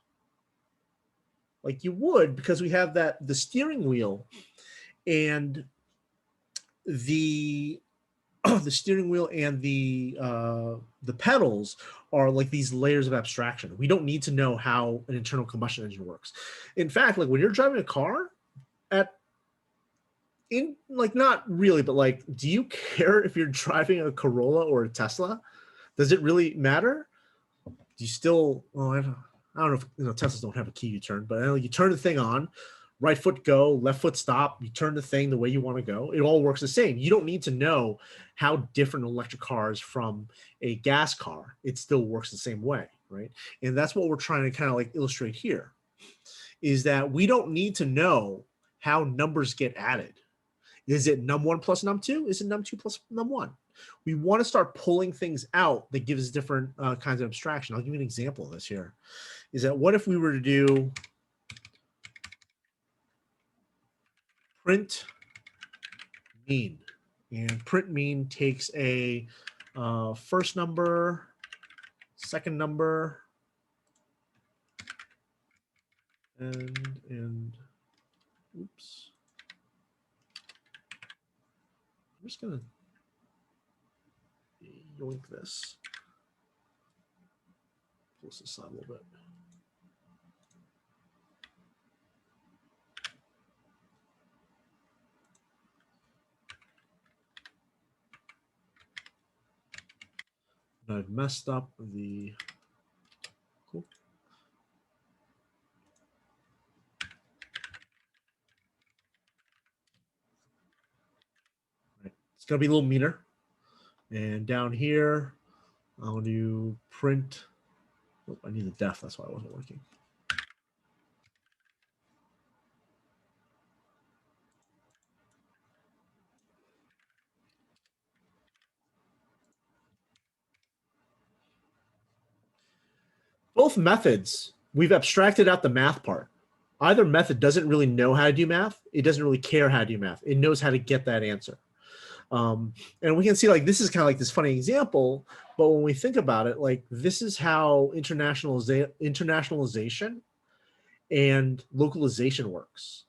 Like, you would, because we have the steering wheel and the steering wheel and the pedals are like these layers of abstraction. We don't need to know how an internal combustion engine works. In fact, like when you're driving a car, not really, but like, do you care if you're driving a Corolla or a Tesla? Does it really matter? Do you still? Well, I don't know if Teslas don't have a key you turn, but you turn the thing on, right foot go, left foot stop. You turn the thing the way you want to go. It all works the same. You don't need to know how different an electric car is from a gas car. It still works the same way, right? And that's what we're trying to kind of like illustrate here, is that we don't need to know how numbers get added. Is it num1 plus num2? Is it num2 plus num1? We want to start pulling things out that gives different kinds of abstraction. I'll give you an example of this here. Is that, what if we were to do print mean? And print mean takes a first number, second number, and oops. I'm just gonna yoink this. Pull this aside a little bit. And I've messed up the cool. It's going to be a little meaner. And down here, I'll do print. Oh, I need the def. That's why it wasn't working. Both methods, we've abstracted out the math part. Either method doesn't really know how to do math. It doesn't really care how to do math. It knows how to get that answer. And we can see, like, this is kind of like this funny example, but when we think about it, like, this is how internationalization and localization works.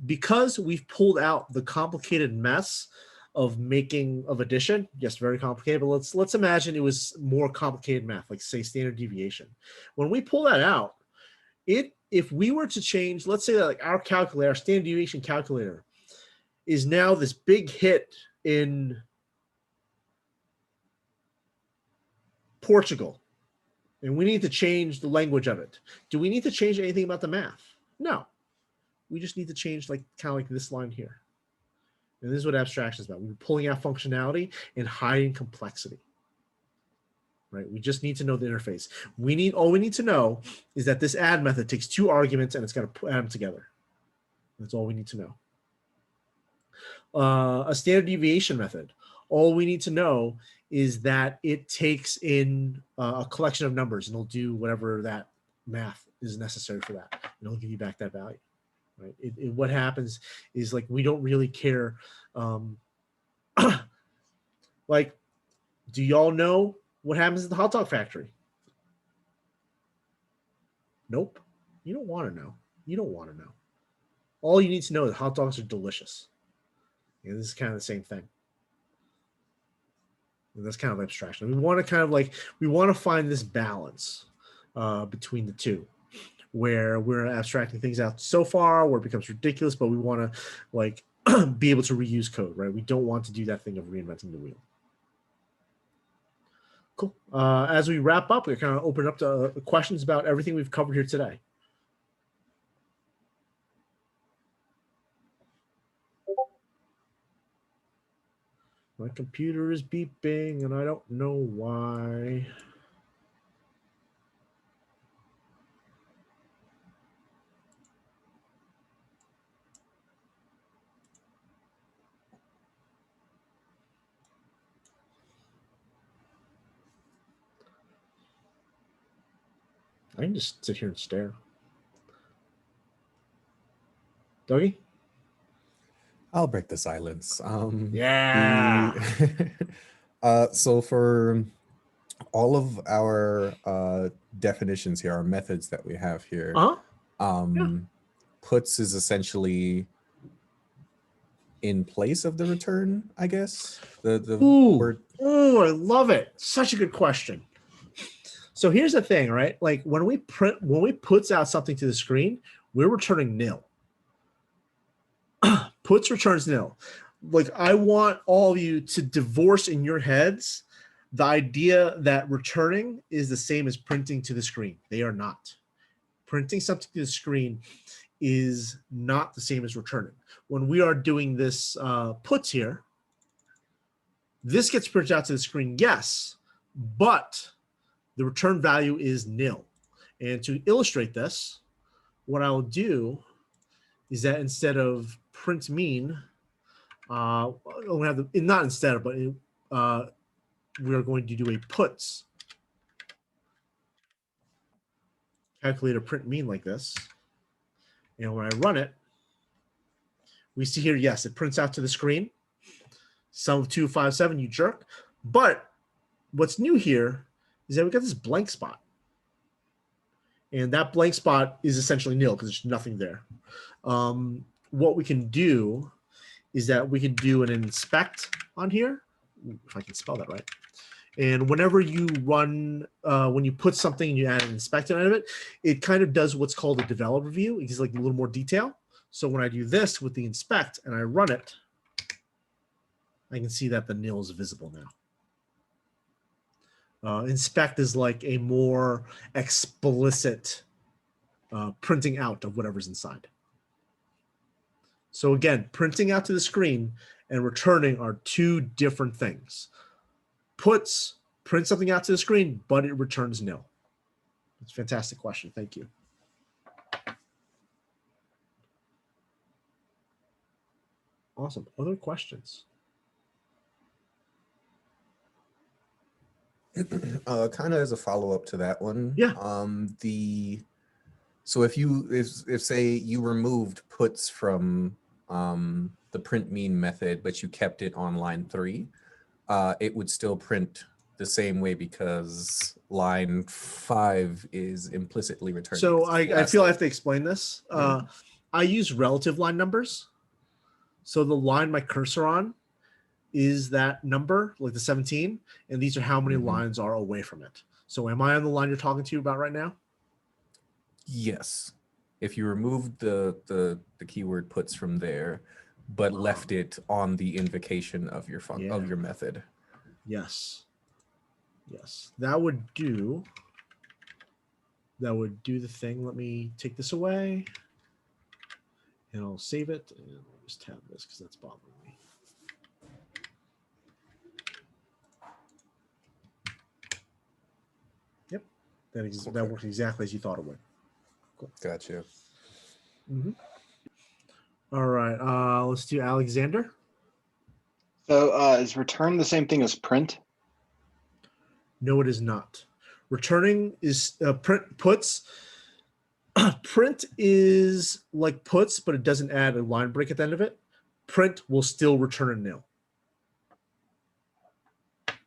Because we've pulled out the complicated mess of addition. Yes, very complicated, but let's imagine it was more complicated math, like say standard deviation. When we pull that out, if we were to change, let's say that like our calculator, our standard deviation calculator, is now this big hit in Portugal, and we need to change the language of it. Do we need to change anything about the math? No. We just need to change like kind of like this line here. And this is what abstraction is about. We're pulling out functionality and hiding complexity. Right? We just need to know the interface. All we need to know is that this add method takes 2 arguments and it's got to add them together. That's all we need to know. A standard deviation method. All we need to know is that it takes in a collection of numbers and it'll do whatever that math is necessary for that. And it'll give you back that value. Right? What happens is like we don't really care. Like, do y'all know what happens at the hot dog factory? Nope. You don't want to know. You don't want to know. All you need to know is hot dogs are delicious. And this is kind of the same thing. And that's kind of abstraction. We want to kind of like, we want to find this balance between the two, where we're abstracting things out so far where it becomes ridiculous, but we want to like be able to reuse code, right? We don't want to do that thing of reinventing the wheel. Cool. As we wrap up, we're kind of open up to questions about everything we've covered here today. My computer is beeping and I don't know why. I can just sit here and stare. Dougie?
I'll break the silence.
Yeah.
So for all of our definitions here, our methods that we have here, puts is essentially in place of the return, I guess. The word.
Oh, I love it. Such a good question. So here's the thing, right? Like when we puts out something to the screen, we're returning nil. Puts returns nil. Like I want all of you to divorce in your heads the idea that returning is the same as printing to the screen. They are not. Printing something to the screen is not the same as returning. When we are doing this puts here, this gets printed out to the screen, yes, but the return value is nil. And to illustrate this, what I will do is that instead of print mean, we'll have the, not instead of, but we are going to do a puts calculator print mean like this. And when I run it, we see here, yes, it prints out to the screen. Sum of 257, you jerk. But what's new here is that we got this blank spot. And that blank spot is essentially nil because there's nothing there. What we can do is that we can do an inspect on here, if I can spell that right. And whenever you run, when you put something and you add an inspect out of it, it kind of does what's called a developer view. It gives like a little more detail. So when I do this with the inspect and I run it, I can see that the nil is visible now. Inspect is like a more explicit printing out of whatever's inside. So again, printing out to the screen and returning are two different things. Puts print something out to the screen, but it returns nil. It's a fantastic question. Thank you. Awesome. Other questions?
Kind of as a follow-up to that one.
Yeah.
So if say you removed puts from the print mean method, but you kept it on line 3, it would still print the same way because line 5 is implicitly returned.
So I feel I have to explain this. I use relative line numbers. So the line my cursor on is that number, like the 17, and these are how many lines are away from it. So am I on the line you're talking to about right now?
Yes. If you removed the keyword puts from there, but left it on the invocation of your of your method.
Yes. Yes. That would do the thing. Let me take this away and I'll save it and I'll just tab this because that's bothering me. That works exactly as you thought it would. Cool.
Gotcha.
All right, let's do Alexander.
So is return the same thing as print?
No, it is not. Returning is puts. Print is like puts, but it doesn't add a line break at the end of it. Print will still return a nil.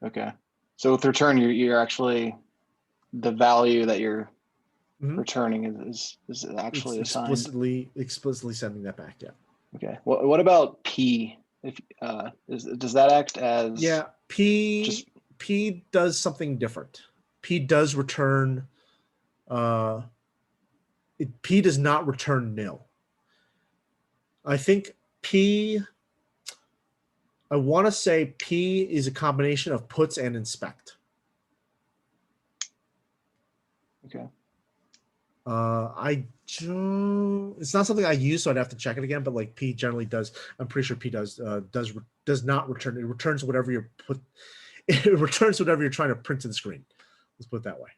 Okay. So with return, you're actually, the value that you're returning is actually
It's
assigned.
explicitly sending that back. Yeah.
Okay. What about P? If does that act as?
Yeah. P does something different. P does return. P does not return nil. I think P. I want to say P is a combination of puts and inspect.
Okay.
It's not something I use, so I'd have to check it again. But like P generally does. I'm pretty sure P does not return. It returns whatever you're put. It returns whatever you're trying to print to the screen. Let's put it that way.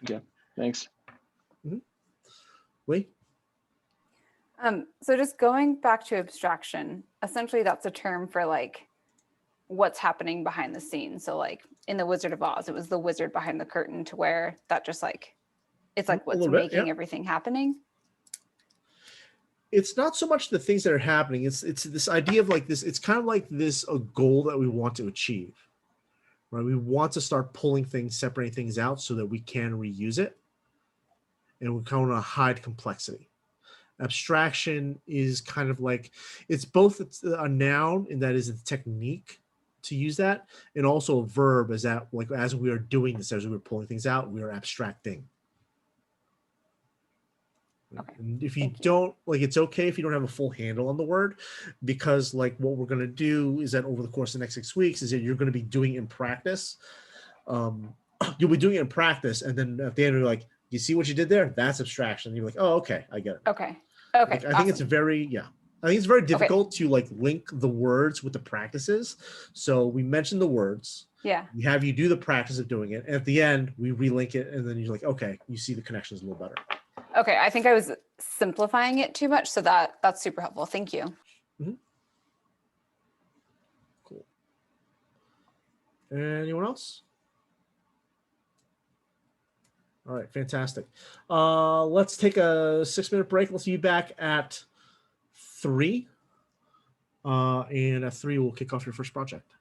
Okay. Thanks.
Wait.
So just going back to abstraction, essentially that's a term for like what's happening behind the scenes. So like in the Wizard of Oz, it was the wizard behind the curtain, to where that just like, it's like what's making everything happening.
It's not so much the things that are happening. It's this idea of like this. It's kind of like this a goal that we want to achieve, right? We want to start pulling things, separating things out so that we can reuse it, and we kind of want to hide complexity. Abstraction is kind of like, it's both a noun, and that is a technique to use that, and also a verb, as that like as we are doing this, as we are pulling things out, we are abstracting.
Okay.
And if you don't like, it's okay if you don't have a full handle on the word, because like what we're going to do is that over the course of the next 6 weeks is that you're going to be doing it in practice. You'll be doing it in practice, and then at the end you're like, you see what you did there? That's abstraction. And you're like, oh, okay, I get it.
Okay. Okay.
Like, I think it's very difficult to like link the words with the practices. So we mentioned the words.
Yeah.
We have you do the practice of doing it. And at the end, we relink it, and then you're like, okay, you see the connections a little better.
Okay. I think I was simplifying it too much. So that's super helpful. Thank you.
Cool. Anyone else? All right, fantastic. Let's take a 6-minute break. Let's be back at 3. And at 3, we'll kick off your first project.